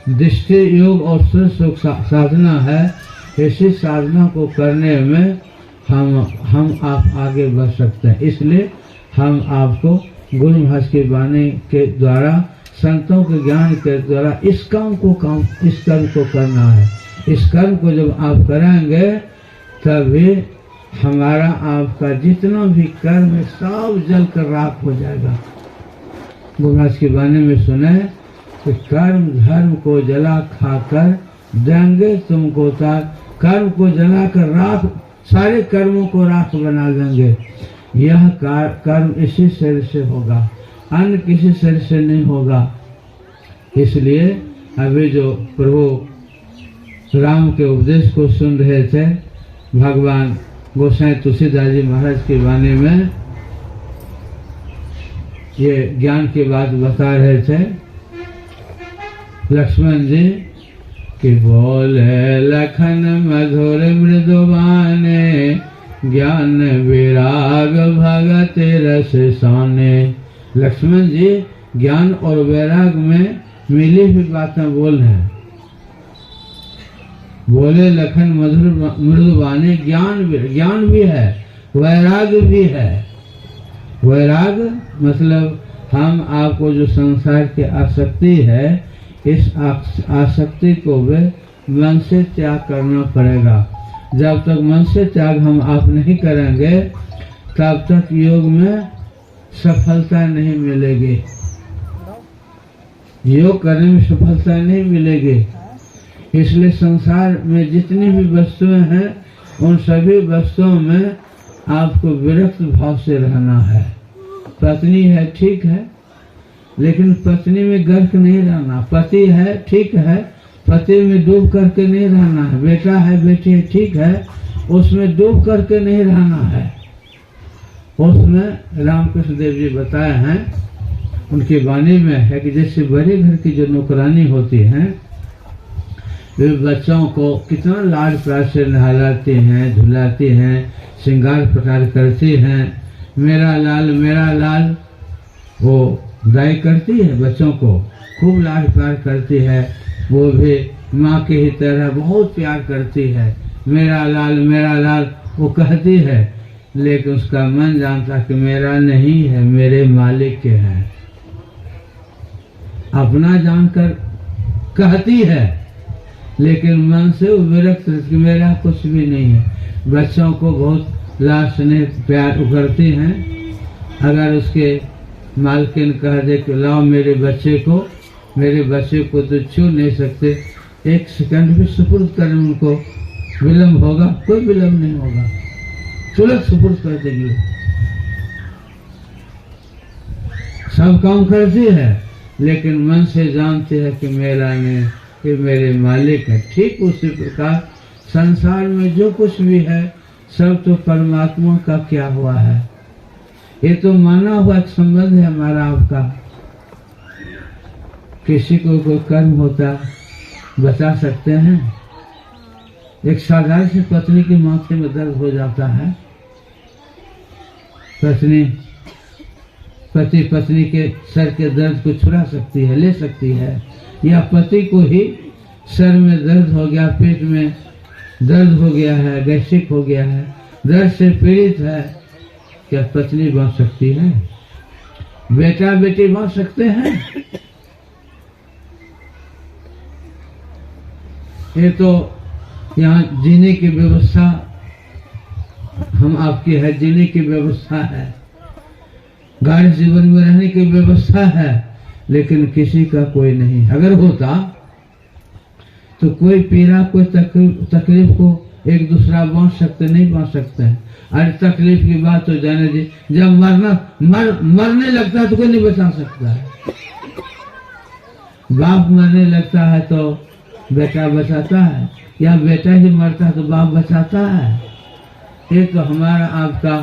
दृष्टि योग और सुख साधना है, इसी साधना को करने में हम आप आगे बढ़ सकते हैं। इसलिए हम आपको गुरु महाराज की वाणी के द्वारा, संतों के ज्ञान के द्वारा इस कर्म को करना है। इस कर्म को जब आप करेंगे, तभी हमारा आपका जितना भी कर्म है सब जल कर राख हो जाएगा। गुरु महाराज की वाणी में सुने कि कर्म धर्म को जला खाकर देंगे तुमको तार। कर्म को जलाकर राख, सारे कर्मों को राख बना देंगे। यह कर्म इसी शरीर से होगा, अन्य किसी शरीर से नहीं होगा। इसलिए अभी जो प्रभु राम के उपदेश को सुन रहे थे, भगवान गोसाई तुलसीदास जी महाराज की वाणी में ये ज्ञान की बात बता रहे थे। लक्ष्मण जी कि बोले लखन मधुर मृदुबाने, ज्ञान विराग भगत रस साने। लक्ष्मण जी ज्ञान और वैराग में मिली हुई बातें बोल रहे हैं। बोले लखन मधुर मृदुबाने, ज्ञान भी है, वैराग भी है। वैराग मतलब हम आपको जो संसार की आसक्ति है, इस आसक्ति को भी मन से त्याग करना पड़ेगा। जब तक मन से त्याग हम आप नहीं करेंगे, तब तक योग में सफलता नहीं मिलेगी। योग करने में सफलता नहीं मिलेगी। इसलिए संसार में जितनी भी वस्तुएं हैं, उन सभी वस्तुओं में आपको विरक्त भाव से रहना है। पत्नी है ठीक है, लेकिन पत्नी में गर्क नहीं रहना। पति है ठीक है, पति में डूब करके नहीं रहना है। बेटा है बेटी है ठीक है, उसमें डूब करके नहीं रहना है। उसमें रामकृष्ण देव जी बताए हैं, उनकी वाणी में है कि जैसे बड़े घर की जो नौकरानी होती हैं, वे बच्चों को कितना लाड प्यार से नहलाती हैं, धुलाती हैं, श्रृंगार प्रकार करती हैं। मेरा लाल वो दाई करती है, बच्चों को खूब लाड प्यार करती है। वो भी माँ के ही तरह बहुत प्यार करती है। मेरा लाल वो कहती है, लेकिन उसका मन जानता कि मेरा नहीं है, मेरे मालिक के हैं। अपना जानकर कहती है, लेकिन मन से वो विरक्त कि मेरा कुछ भी नहीं है। बच्चों को बहुत लाड स्नेह प्यार करती हैं। अगर उसके मालकिन कह दे कि लाओ मेरे बच्चे को तो छू नहीं सकते, एक सेकंड भी सुपुर्द करने में उनको विलम्ब होगा? कोई विलम्ब नहीं होगा, तुरंत सुपुर्द कर देगी। सब काम करती है, लेकिन मन से जानती है कि मेरा नहीं, कि मेरे मालिक है। ठीक उसी प्रकार संसार में जो कुछ भी है, सब तो परमात्मा का क्या हुआ है। ये तो माना हुआ संबंध है हमारा आपका। किसी को कोई कर्म होता बता सकते हैं? एक साधारण सी पत्नी के माथे में दर्द हो जाता है, पति पत्नी के सर के दर्द को छुड़ा सकती है, ले सकती है, या पति को ही सर में दर्द हो गया, पेट में दर्द हो गया है, गैस्ट्रिक हो गया है, दर्द से पीड़ित है, क्या पत्नी बन सकती है? बेटा बेटी बन सकते हैं? ये तो यहाँ जीने की व्यवस्था हम आपकी है, जीने की व्यवस्था है, गाढ़ जीवन में रहने की व्यवस्था है, लेकिन किसी का कोई नहीं। अगर होता तो कोई पीड़ा, कोई तकलीफ को एक दूसरा बांट सकते, नहीं बांट सकते हैं। अरे तकलीफ की बात तो जाने दी, जब मरने लगता है तो कोई नहीं बचा सकता है। बाप मरने लगता है तो बेटा बचाता है, या बेटा ही मरता है तो बाप बचाता है। ये तो हमारा आपका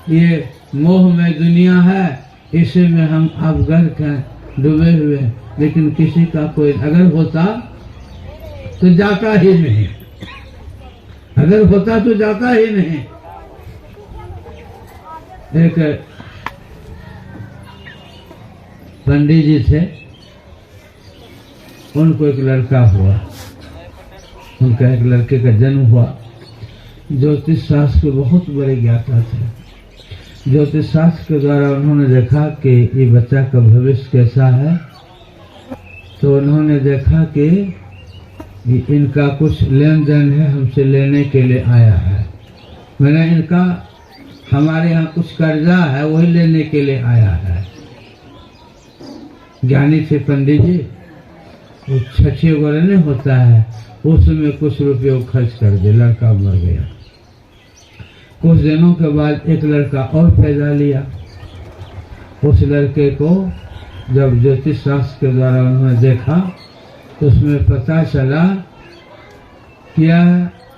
ये मोह में दुनिया है, इसी में हम आप गर्क हैं, डूबे हुए, लेकिन किसी का कोई अगर होता तो जाता ही नहीं, अगर होता तो जाता ही नहीं। एक पंडित जी थे, उनको एक लड़का हुआ, उनका एक लड़के का जन्म हुआ। ज्योतिष शास्त्र के बहुत बड़े ज्ञाता थे। ज्योतिष शास्त्र के द्वारा उन्होंने देखा कि ये बच्चा का भविष्य कैसा है, तो उन्होंने देखा कि इनका कुछ लेन देन है, हमसे लेने के लिए आया है, मैंने इनका हमारे यहाँ कुछ कर्जा है, वही लेने के लिए आया है। ज्ञानी थे पंडित जी, वो छछे वगैरह नहीं होता है, उसमें कुछ रुपये वो खर्च कर दे, लड़का मर गया। कुछ दिनों के बाद एक लड़का और पैदा लिया। उस लड़के को जब ज्योतिष शास्त्र के द्वारा उन्होंने देखा तो उसमें पता चला क्या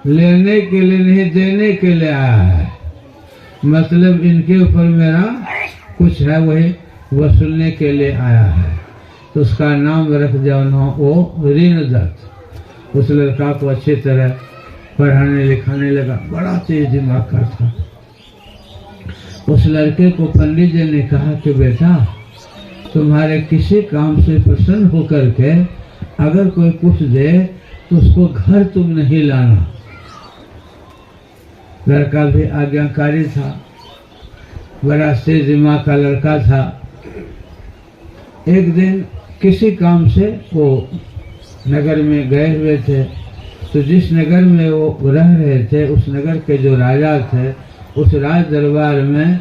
लेने के लिए नहीं, देने के लिए आया है। मतलब इनके ऊपर मेरा कुछ है, वही वसूलने के लिए आया है। तो उसका नाम रख दिया उन्होंने वो ऋण दत्त। उस लड़का को अच्छी तरह पढ़ाने लिखाने लगा, बड़ा तेज दिमाग का था। उस लड़के को पंडित जी ने कहा कि बेटा, तुम्हारे किसी काम से प्रसन्न होकर के अगर कोई कुछ दे तो उसको घर तुम नहीं लाना। लड़का भी आज्ञाकारी था, बड़ा तेज दिमाग का लड़का था। एक दिन किसी काम से वो नगर में गए हुए थे, तो जिस नगर में वो रह रहे थे उस नगर के जो राजा थे, उस राज दरबार में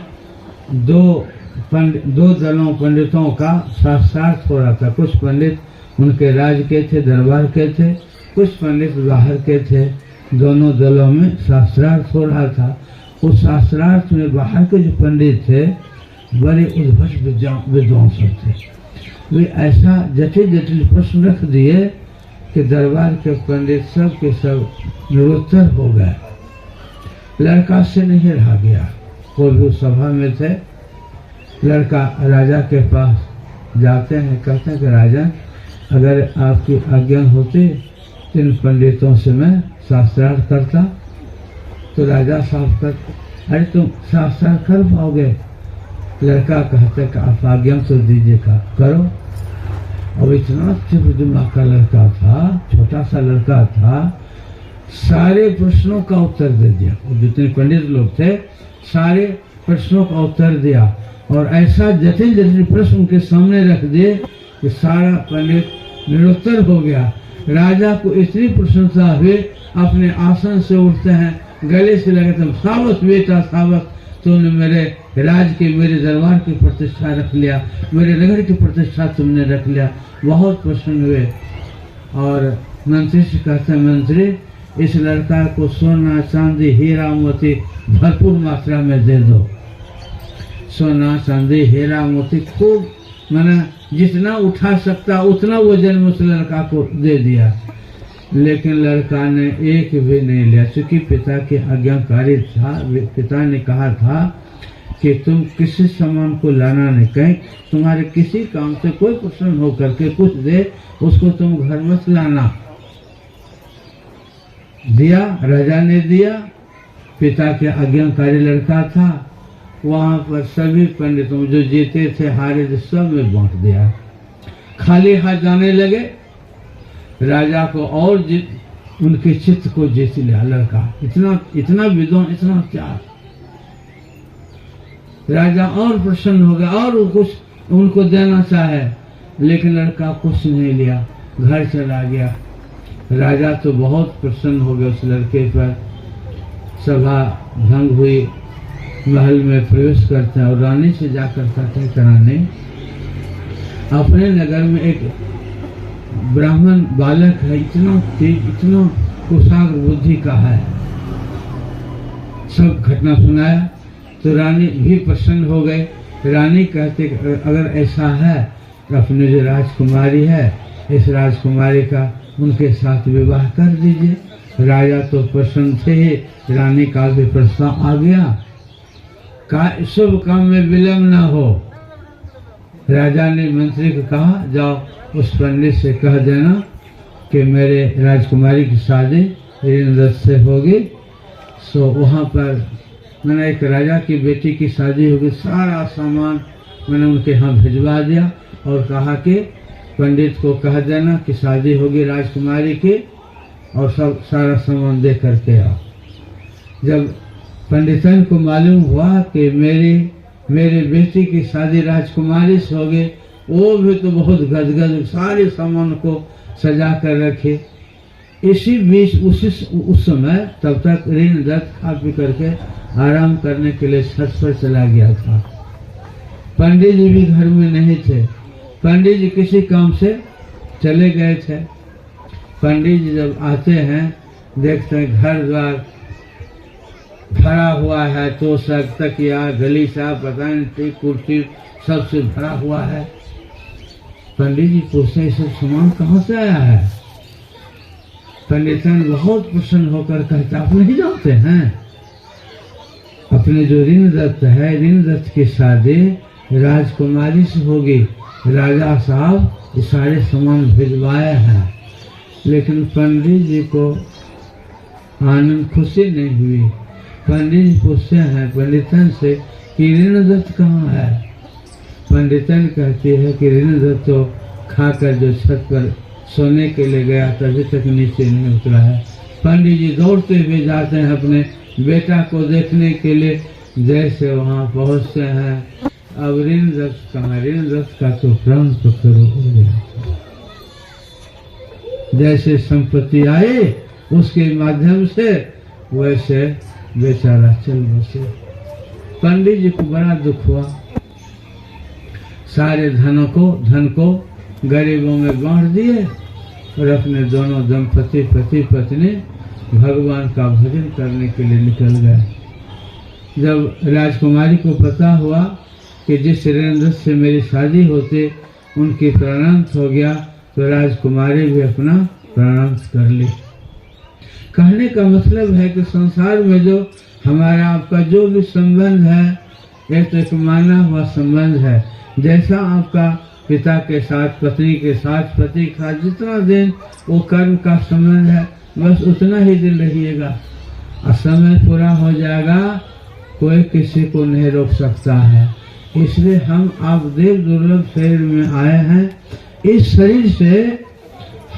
दो दलों पंडितों का शास्त्रार्थ हो रहा था। कुछ पंडित उनके राज के थे, दरबार के थे, कुछ पंडित बाहर के थे। दोनों दलों में शास्त्रार्थ हो रहा था। उस शास्त्रार्थ में बाहर के जो पंडित थे बड़े उद्भट विद्वान सब थे। वे ऐसा जटिल जटिल प्रश्न रख दिए कि दरबार के पंडित सब के सब निरुत्तर हो गए। लड़का से नहीं रहा गया। वो भी उस सभा में थे। लड़का राजा के पास जाते हैं, कहते हैं कि राजा, अगर आपकी आज्ञा होती इन पंडितों से मैं शास्त्रार्थ करता। तो राजा साफ कर, अरे तुम शास्त्रार्थ कर पाओगे? लड़का कहते कि आप आज्ञा तो दीजिएगा, करो। और इतना तीव्र दिमाग का लड़का था, छोटा सा लड़का था, सारे प्रश्नों का उत्तर दे दिया। और जितने पंडित लोग थे सारे प्रश्नों का उत्तर दिया, और ऐसा जटिल जटिल प्रश्न उनके सामने रख दिए कि सारा पंडित निरुत्तर हो गया। राजा को इतनी प्रशंसा हुई, अपने आसन से उठते हैं, गले से लगते हैं, सावस बेटा सावस, तुमने मेरे राज की, मेरे दरबार की प्रतिष्ठा रख लिया, मेरे नगर की प्रतिष्ठा तुमने रख लिया। बहुत प्रसन्न हुए और मंत्री से कहते हैं, मंत्री, इस लड़का को सोना चांदी हीरा मोती भरपूर मात्रा में दे दो। सोना चांदी हीरा मोती खूब, मैंने जितना उठा सकता उतना वजन में उस लड़का को दे दिया। लेकिन लड़का ने एक भी नहीं लिया, चूंकि पिता की आज्ञाकारी था। पिता ने कहा था कि तुम किसी सामान को लाना नहीं, कहीं तुम्हारे किसी काम से कोई प्रसन्न होकर के कुछ दे, उसको तुम घर मत लाना। दिया, राजा ने दिया। पिता के आज्ञाकारी लड़का था, वहां पर सभी पंडितों जो जीते थे हारे थे सब में बांट दिया। खाली हाथ जाने लगे, राजा को और उनके चित्त को जीत लिया लड़का। इतना विद्वान, इतना प्यार। राजा और प्रसन्न हो गया और कुछ उनको देना चाहे, लेकिन लड़का कुछ नहीं लिया, घर चला गया। राजा तो बहुत प्रसन्न हो गया उस लड़के पर। सभा भंग हुई, महल में प्रवेश करते हैं और रानी से जाकर कहते हैं, रानी अपने नगर में एक ब्राह्मण बालक है, इतना तेज, इतना कुशाग्र बुद्धि का है। सब घटना सुनाया तो रानी भी प्रसन्न हो गए। रानी कहते अगर ऐसा है तो अपने जो राजकुमारी है, इस राजकुमारी का उनके साथ विवाह कर दीजिए। राजा तो प्रसन्न थे ही, रानी का भी प्रस्ताव आ गया। शुभ काम में विलम्ब न हो। राजा ने मंत्री को कहा, जाओ उस पंडित से कह देना कि मेरे राजकुमारी की शादी ऋणदत्त से होगी। सो वहाँ पर मैंने एक राजा की बेटी की शादी होगी, सारा सामान मैंने उनके यहाँ भिजवा दिया और कहा कि पंडित को कह देना कि शादी होगी राजकुमारी की, और सब सारा सामान दे करके आओ। जब पंडितन को मालूम हुआ कि मेरी बेटी की शादी राजकुमारी से होगी, वो भी तो बहुत गदगद, सारे सामान को सजा कर रखे। इसी बीच उस समय तब तक ऋणदत्त खा पी करके आराम करने के लिए छत पर चला गया था। पंडित जी भी घर में नहीं थे, पंडित जी किसी काम से चले गए थे। पंडित जी जब आते हैं देखते हैं घर द्वार भरा हुआ है, तो सब तकिया गलीचा पता नहीं कुर्सी सबसे भरा हुआ है। पंडित जी पूछते हैं सब सामान कहाँ से आया है? पंडितन बहुत प्रसन्न होकर कहते आप नहीं जानते हैं, अपने जो ऋणदत्त है, ऋणदत्त की शादी राजकुमारी से होगी। राजा साहब ये सारे सामान भिजवाए हैं। लेकिन पंडित जी को आनंद खुशी नहीं हुई। पंडित जी पूछते हैं पंडितन से कि ऋणदत्त कहाँ है? पंडितन कहती है कि ऋणदत्त तो खाकर जो छत पर सोने के लिए गया तभी तक नीचे नहीं उतरा है। पंडित जी दौड़ते हुए जाते हैं अपने बेटा को देखने के लिए। जैसे वहाँ पहुँचते हैं, अब ऋणदत्त का तो प्राण तो शुरू हो गया। जैसे संपत्ति आए उसके माध्यम से वैसे बेचारा चल बसे। पंडित जी को बड़ा दुख हुआ। सारे धन को गरीबों में बांट दिए और अपने दोनों दंपति पति पत्नी भगवान का भजन करने के लिए निकल गए। जब राजकुमारी को पता हुआ कि जिस ऋणदत्त से मेरी शादी होते उनकी प्राणांत हो गया, तो राजकुमारी भी अपना प्राणांत कर ली। कहने का मतलब है कि संसार में जो हमारा आपका जो भी संबंध है, एक तो एक माना हुआ संबंध है। जैसा आपका पिता के साथ, पत्नी के साथ, पति के साथ जितना दिन वो कर्म का संबंध है, बस उतना ही दिन रहिएगा। और समय पूरा हो जाएगा, कोई किसी को नहीं रोक सकता है। इसलिए हम आप देव दुर्लभ शरीर में आए हैं। इस शरीर से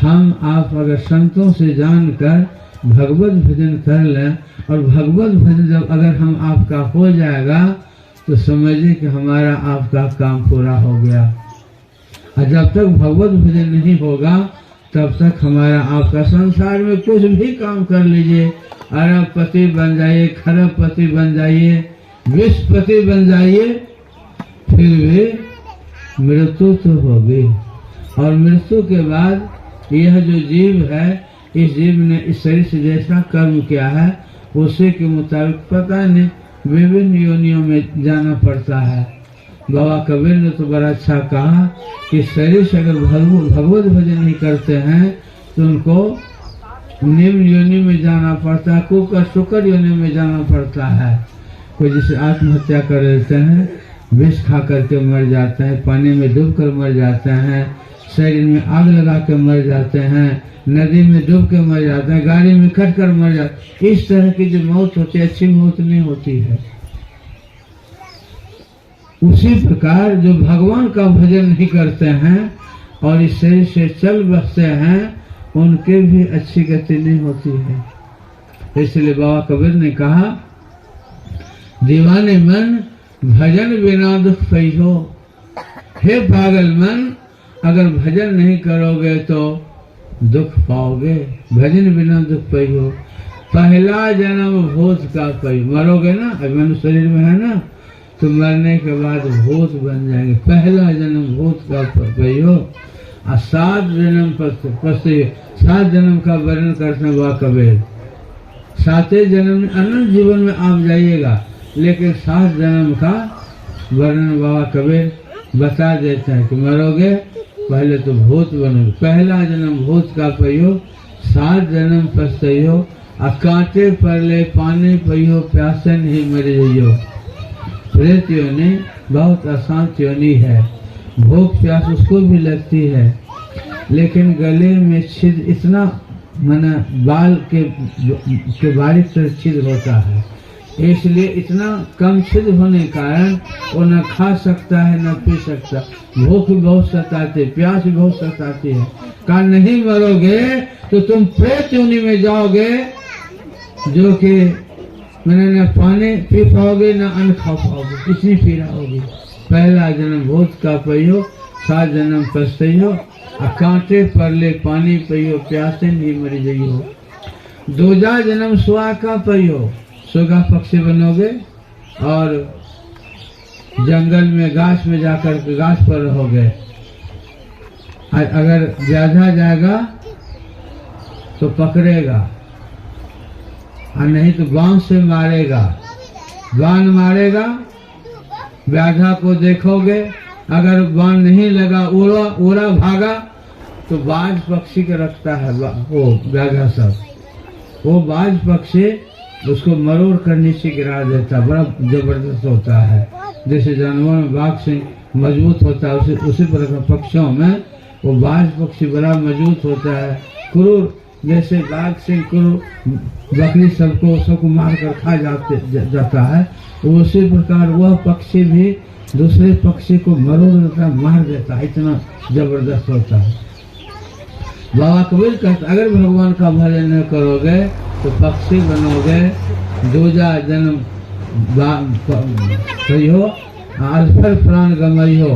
हम आप अगर संतों से जानकर भगवत भजन कर लें, और भगवत भजन जब अगर हम आपका हो जाएगा तो समझिए कि हमारा आपका काम पूरा हो गया। और जब तक भगवत भजन नहीं होगा तब तक हमारा आपका संसार में कुछ भी काम कर लीजिए, अरबपति बन जाइए, खरबपति बन जाइए, विश्वपति बन जाइए, फिर भी मृत्यु तो होगी। और मृत्यु के बाद यह जो जीव है, इस जीव ने इस शरीर से जैसा कर्म किया है उसी के मुताबिक पता नहीं विभिन्न योनियों में जाना पड़ता है। बाबा कबीर ने तो बड़ा अच्छा कहा कि शरीर से अगर भगवत भजन नहीं करते हैं तो उनको निम्न योनि में जाना पड़ता है, शुक्र योनि में जाना पड़ता है। कोई जैसे आत्महत्या कर लेते हैं विष खा करके मर जाते हैं, पानी में डूब कर मर जाते हैं, शरीर में आग लगा के मर जाते हैं, नदी में डूब के मर जाते हैं, गाड़ी में कट कर मर जाते हैं। इस तरह की जो मौत होती है अच्छी मौत नहीं होती है। उसी प्रकार जो भगवान का भजन नहीं करते हैं और इस शरीर से चल बसते हैं उनके भी अच्छी गति नहीं होती है। इसलिए बाबा कबीर ने कहा, दीवाने मन भजन बिना दुख पैहो। हे पागल मन, अगर भजन नहीं करोगे तो दुख पाओगे। भजन बिना दुख पैहो। पहला जन्म भूत का पैहो। मरोगे ना, अभी मनुष्य शरीर में है ना, तो मरने के बाद भूत बन जाएंगे। पहला जन्म भूत का पैहो और 7 जन्म पश्चात 7 जन्म का वर्णन करते हैं बाबा कबीर। 7वें जन्म में अनंत जीवन में आप जाइएगा, लेकिन 7 जन्म का वर्णन बाबा कबीर बता देते हैं कि मरोगे पहले तो भूत बनोगे। पहला जन्म भूत का पैयो, 7 जन्म पछतइयो, आ कांटे परले पानी पैयो, प्यासे नहीं मर जइयो। प्रेत योनि बहुत अशांत योनि है, भूख प्यास उसको भी लगती है, लेकिन गले में छिद्र इतना माना बाल के बारीक से छिद्र होता है, इसलिए इतना कम छिद्र होने के कारण वो न खा सकता है न पी सकता। भूख भी बहुत सताती, प्यास भी बहुत सताती है। कहा नहीं मरोगे तो तुम प्रेत योनि में जाओगे, जो कि मैंने न पानी पी पाओगे न अन्न खा पाओगे, इतनी पीड़ा होगी। पहला जन्म भूत का पैयो, 7 जन्म पछतइयो, कांटे परले पानी पैयो, प्यासे नहीं मर जइयो। दूजा जन्म सुआ का पैयो, सुगा पक्षी बनोगे और जंगल में गाछ में जाकर के गाछ पर रहोगे। अगर ज्यादा जाएगा तो पकड़ेगा और नहीं तो बांस से मारेगा। बाण मारेगा, व्याधा को देखोगे, अगर बाण नहीं लगा, उड़ा भागा तो बाज पक्षी के रखता है वो व्याधा सब। वो बाज पक्षी उसको मरोड़ कर नीचे गिरा देता, बड़ा जबरदस्त होता है। जैसे जानवर में बाघ से मजबूत होता है, उसी प्रकार पक्षियों में वो बाज पक्षी बड़ा मजबूत होता है। क्रूर, जैसे बाघ से क्रूर बकरी सबको मार कर खा जाता है, उसी प्रकार वह पक्षी भी दूसरे पक्षी को मरोड़ देता, मार देता है, इतना जबरदस्त होता है। बाबा कबीर कहते अगर भगवान का भजन न करोगे तो पक्षी बनोगे, दूजा जन्म कहियो, अल्फर प्राण गमइयो।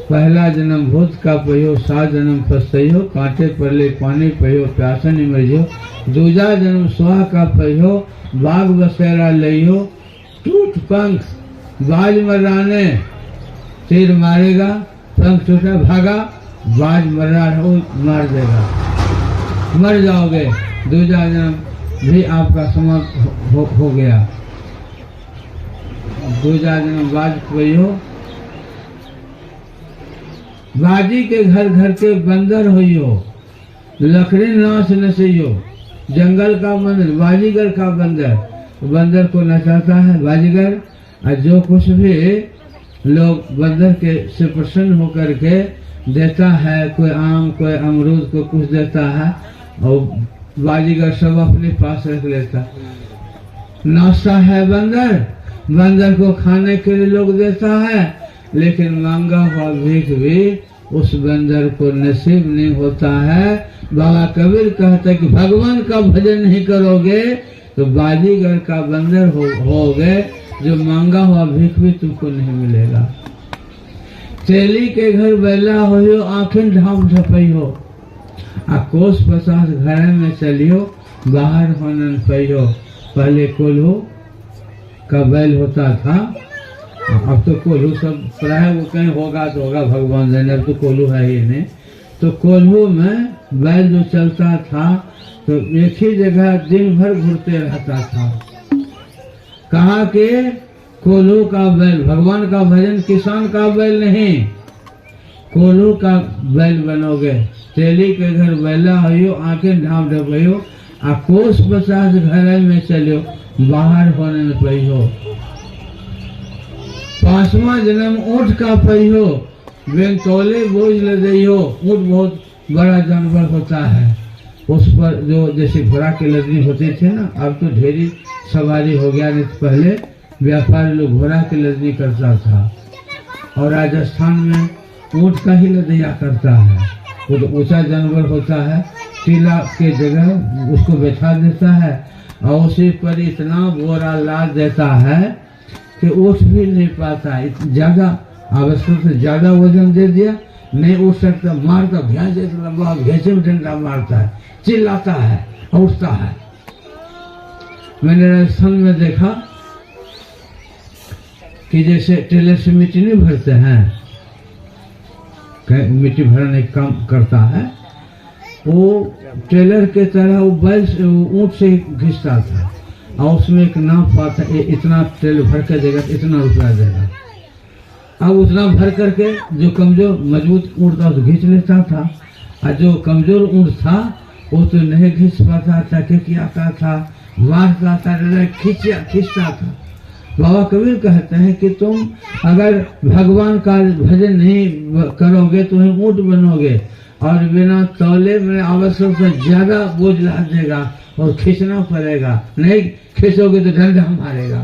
पहला जन्म भूत का पइयो, 7 जन्म पछतइयो, कांटे परले पानी पइयो, प्यासा नहीं मरियो। दूजा जन्म सुहा का पइयो, बाघ बसेरा लइयो, टूट पंख बाज मर्राने, तीर मारेगा, पंख टूटा भागा, बाज मर्रा हो मार देगा, मर जाओगे। दूजा जन्म भी आपका समाप्त हो गया। दूजा जन्म बाज पइयो, बाजी के घर घर के बंदर होइयो, लकड़ी नाच नचइयो। जंगल का बंदर, बाजीगर का बंदर, बंदर को नचाता है बाजीगर। और जो कुछ भी लोग बंदर के से प्रसन्न होकर के देता है, कोई आम कोई अमरूद को कुछ देता है, और बाजीगर सब अपने पास रख लेता। नाचता है बंदर, बंदर को खाने के लिए लोग देता है, लेकिन मांगा हुआ भीख भी उस बंदर को नसीब नहीं होता है। बाबा कबीर कहते कि भगवान का भजन नहीं करोगे तो बाजीगर का बंदर होगे, जो मांगा हुआ भीख भी तुमको नहीं मिलेगा। तेली के घर बैला हो, आंखें ढांप झपइयो, आ कोस 50 घर में चलियो, बाहर होने पैयो। पहले कोल्हू का बैल होता था, अब तो कोल्हू सब प्राय वो कहीं होगा तो होगा, भगवान जाने, अब तो कोल्हू है ही नहीं। तो कोल्हू में बैल जो चलता था तो एक ही जगह दिन भर घूरते रहता था। कहा कि कोल्हू का बैल, भगवान का भजन किसान का बैल नहीं, कोल्हू का बैल बनोगे। तेली के घर बैला हो, आंखें ढांप ढपइयो, आ कोस 50 घर में चलियो, बाहर होने में पैयो। 5वां जन्म ऊँट का पहियो, बिन तौले बोझ ले दइयो। ऊँट बहुत बड़ा जानवर होता है, उस पर जो जैसे घोड़ा की लदनी होती थी ना, अब तो ढेरी सवारी हो गया, नहीं तो पहले व्यापारी लोग घोड़ा की लदनी करता था। और राजस्थान में ऊँट का ही लदिया करता है। वो तो ऊंचा जानवर होता है, टीला के जगह उसको बैठा देता है और उसी पर इतना बोरा लाद देता है कि उठ भी नहीं पाता। ज्यादा आवश्यक से ज्यादा वजन दे दिया, नहीं उठ सकता, मारता भैंस लंबा भैंसे में डंडा मारता है, चिल्लाता है, उठता है। मैंने राजस्थान में देखा कि जैसे टेलर से मिट्टी नहीं भरते हैं, मिट्टी भरने का काम करता है, वो टेलर के तरह वो बैल से ऊँट से घिसता था और उसमें एक नाप आता, इतना तेल भर कर देगा, इतना रुपया देगा। अब उतना भर करके जो कमजोर मजबूत ऊँट था तो घींच लेता था, और जो कमजोर ऊँट था वो तो नहीं घींच पाता था, क्या आता था, मारता था, खींचता था। बाबा कबीर कहते हैं कि तुम अगर भगवान का भजन नहीं करोगे तो ऊँट बनोगे और बिना तौले में आवश्यक से ज्यादा बोझ लाद देगा और खींचना पड़ेगा, नहीं खींचोगे तो डंडा मारेगा।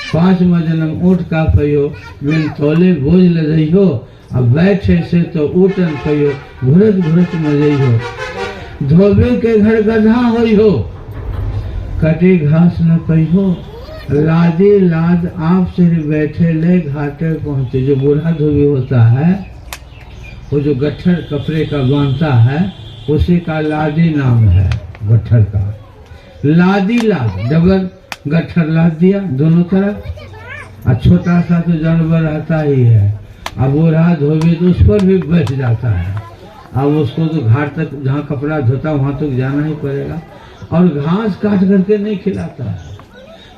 5वां जन्म ऊँट का पहियो, बिन तौले बोझ ले दइयो। अब बैठे से तो ऊटन पहियो, घुरत घुरत मजइयो। धोबे के घर गधा होइयो, कटी घास न पहियो। लादी लाद आप सिर बैठे ले घाटे पहुँचे। जो बूढ़ा धोबी होता है, वो जो गट्ठर कपड़े का बांधता है, उसी का लादी नाम है, गट्ठर का। लादी लाद, डबल गट्ठर लाद दिया दोनों तरफ। और छोटा सा तो जानवर रहता ही है, अब बूढ़ा धोबी तो उस पर भी बैठ जाता है। अब उसको तो घाट तक जहाँ कपड़ा धोता वहाँ तक जाना ही पड़ेगा, और घास काट करके नहीं खिलाता है।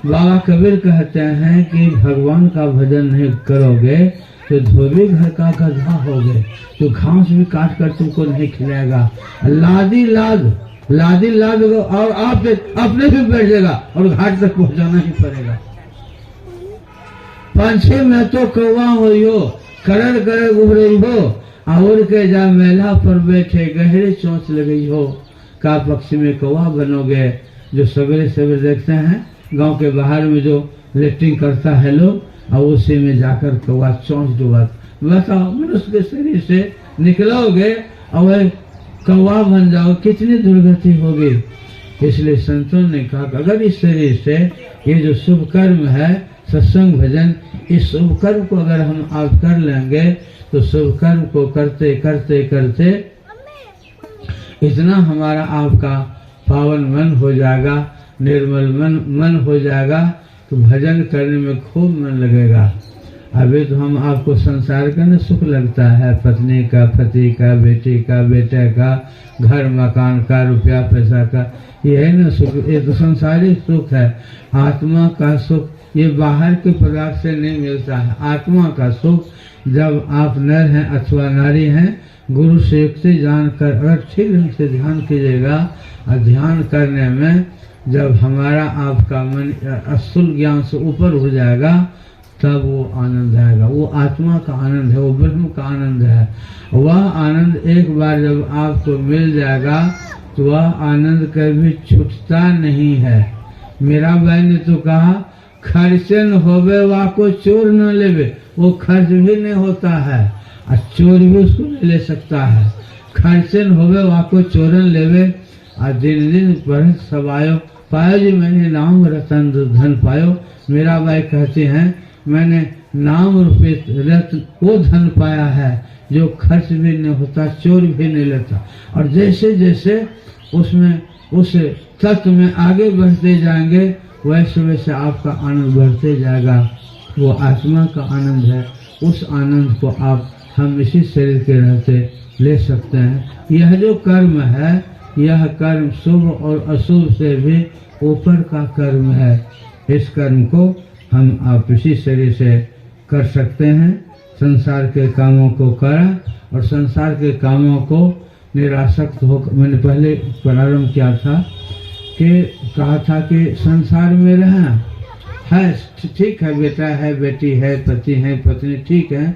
बाबा कबीर कहते हैं कि भगवान का भजन नहीं करोगे तो धोबी घर का गधा होगे, तो घास भी काट कर तुमको नहीं खिलाएगा। लादी लाद और आप अपने भी बैठ जाएगा और घाट तक पहुंचाना ही पड़ेगा। पंछी में तो कौवा होइयो, करड़ उभरई हो, और के जा मेला पर बैठे गहरे चोंच लगई हो। का पक्षी में कौवा बनोगे, जो सवेरे सवेरे देखते हैं गांव के बाहर में जो लेटरिंग करता है लोग, और उसी में जाकर कौवा चोंच डुबा। बताओ, मनुष्य के शरीर से निकलोगे और वह कौवा बन जाओ, कितनी दुर्गति होगी। इसलिए संतों ने कहा अगर इस शरीर से ये जो शुभ कर्म है, सत्संग भजन, इस शुभ कर्म को अगर हम आप कर लेंगे तो शुभ कर्म को करते करते करते इतना हमारा आपका पावन मन हो जाएगा, निर्मल मन हो जाएगा, तो भजन करने में खूब मन लगेगा। अभी तो हम आपको संसार का न सुख लगता है, पत्नी का, पति का, बेटी का, बेटे का, घर मकान का, रुपया पैसा का, ये है न सुख, ये तो संसारिक सुख है। आत्मा का सुख ये बाहर के पदार्थ से नहीं मिलता है। आत्मा का सुख जब आप नर हैं अथवा नारी हैं, गुरु से युक्ति जानकर अगर ठीक ढंग से ध्यान कीजिएगा, और ध्यान करने में जब हमारा आपका मन अस्थूल ज्ञान से ऊपर हो जाएगा, तब वो आनंद आएगा। वो आत्मा का आनंद है, वो ब्रह्म का आनंद है। वह आनंद एक बार जब आपको मिल जाएगा तो वह आनंद कभी छूटता नहीं है। मेरा भाई ने तो कहा, खर्चन होवे वा को चोर न लेवे। वो खर्च भी नहीं होता है और चोर भी उसको नहीं ले सकता है। खर्चन होवे वा को चोरन लेवे, और दिन दिन बढ़त सवायो पायो जी मैंने नाम रतन धन पायो। मेरा भाई कहते हैं मैंने नाम रूपे रत्न वो धन पाया है जो खर्च भी नहीं होता, चोर भी नहीं लेता। और जैसे जैसे उसमें उस तत्व में आगे बढ़ते जाएंगे, वैसे वैसे आपका आनंद बढ़ते जाएगा। वो आत्मा का आनंद है, उस आनंद को आप हम इसी शरीर के रहते ले सकते हैं। यह जो कर्म है, यह कर्म शुभ और अशुभ से भी ऊपर का कर्म है। इस कर्म को हम आप इसी शरीर से कर सकते हैं। संसार के कामों को करा और संसार के कामों को निरासक्त हो। मैंने पहले प्रारंभ किया था कि कहा था कि संसार में रहें, है, ठीक है, बेटा है, बेटी है, पति है, पत्नी, ठीक है,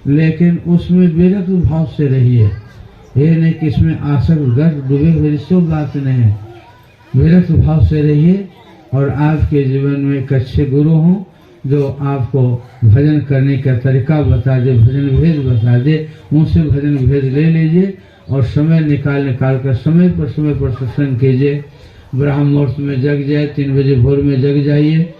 लेकिन उसमें विरक्त भाव से रहिए। ये नहीं कि इसमें आसक्त गर्भ डूबे हुए, सब बात नहीं है। विरक्त भाव से रहिए और आपके जीवन में एक अच्छे गुरु हों जो आपको भजन करने का तरीका बता दे, भजन भेद बता दे, उनसे भजन भेद ले लीजिए और समय निकाल कर समय पर सत्संग कीजिए। ब्रह्म मुहूर्त में जग जाए, 3 बजे भोर में जग जाइए,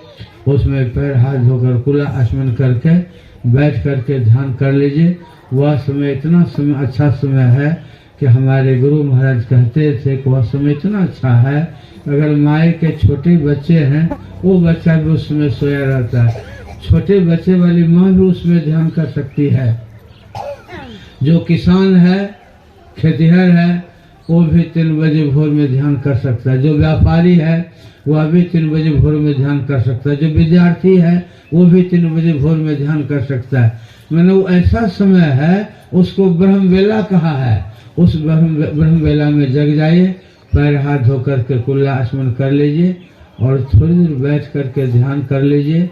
उसमें पैर हाथ धोकर कुल्ला आचमन करके बैठ करके ध्यान कर लीजिए। वह समय इतना समय अच्छा समय है कि हमारे गुरु महाराज कहते थे कि वह समय इतना अच्छा है, अगर माए के छोटे बच्चे हैं वो बच्चा भी उसमें सोया रहता है, छोटे बच्चे वाली माँ भी उसमें ध्यान कर सकती है। जो किसान है, खेतिहर है, वो भी 3 बजे भोर में ध्यान कर सकता है। जो व्यापारी है वह भी 3 बजे भोर में ध्यान कर सकता है। जो विद्यार्थी है वो भी 3 बजे भोर में ध्यान कर सकता है। मैंने वो ऐसा समय है, उसको ब्रह्म वेला कहा है। उस ब्रह्म वेला में जग जाइए, पैर हाथ धोकर के कुल्ला आचमन कर लीजिए और थोड़ी देर बैठ करके ध्यान कर लीजिए।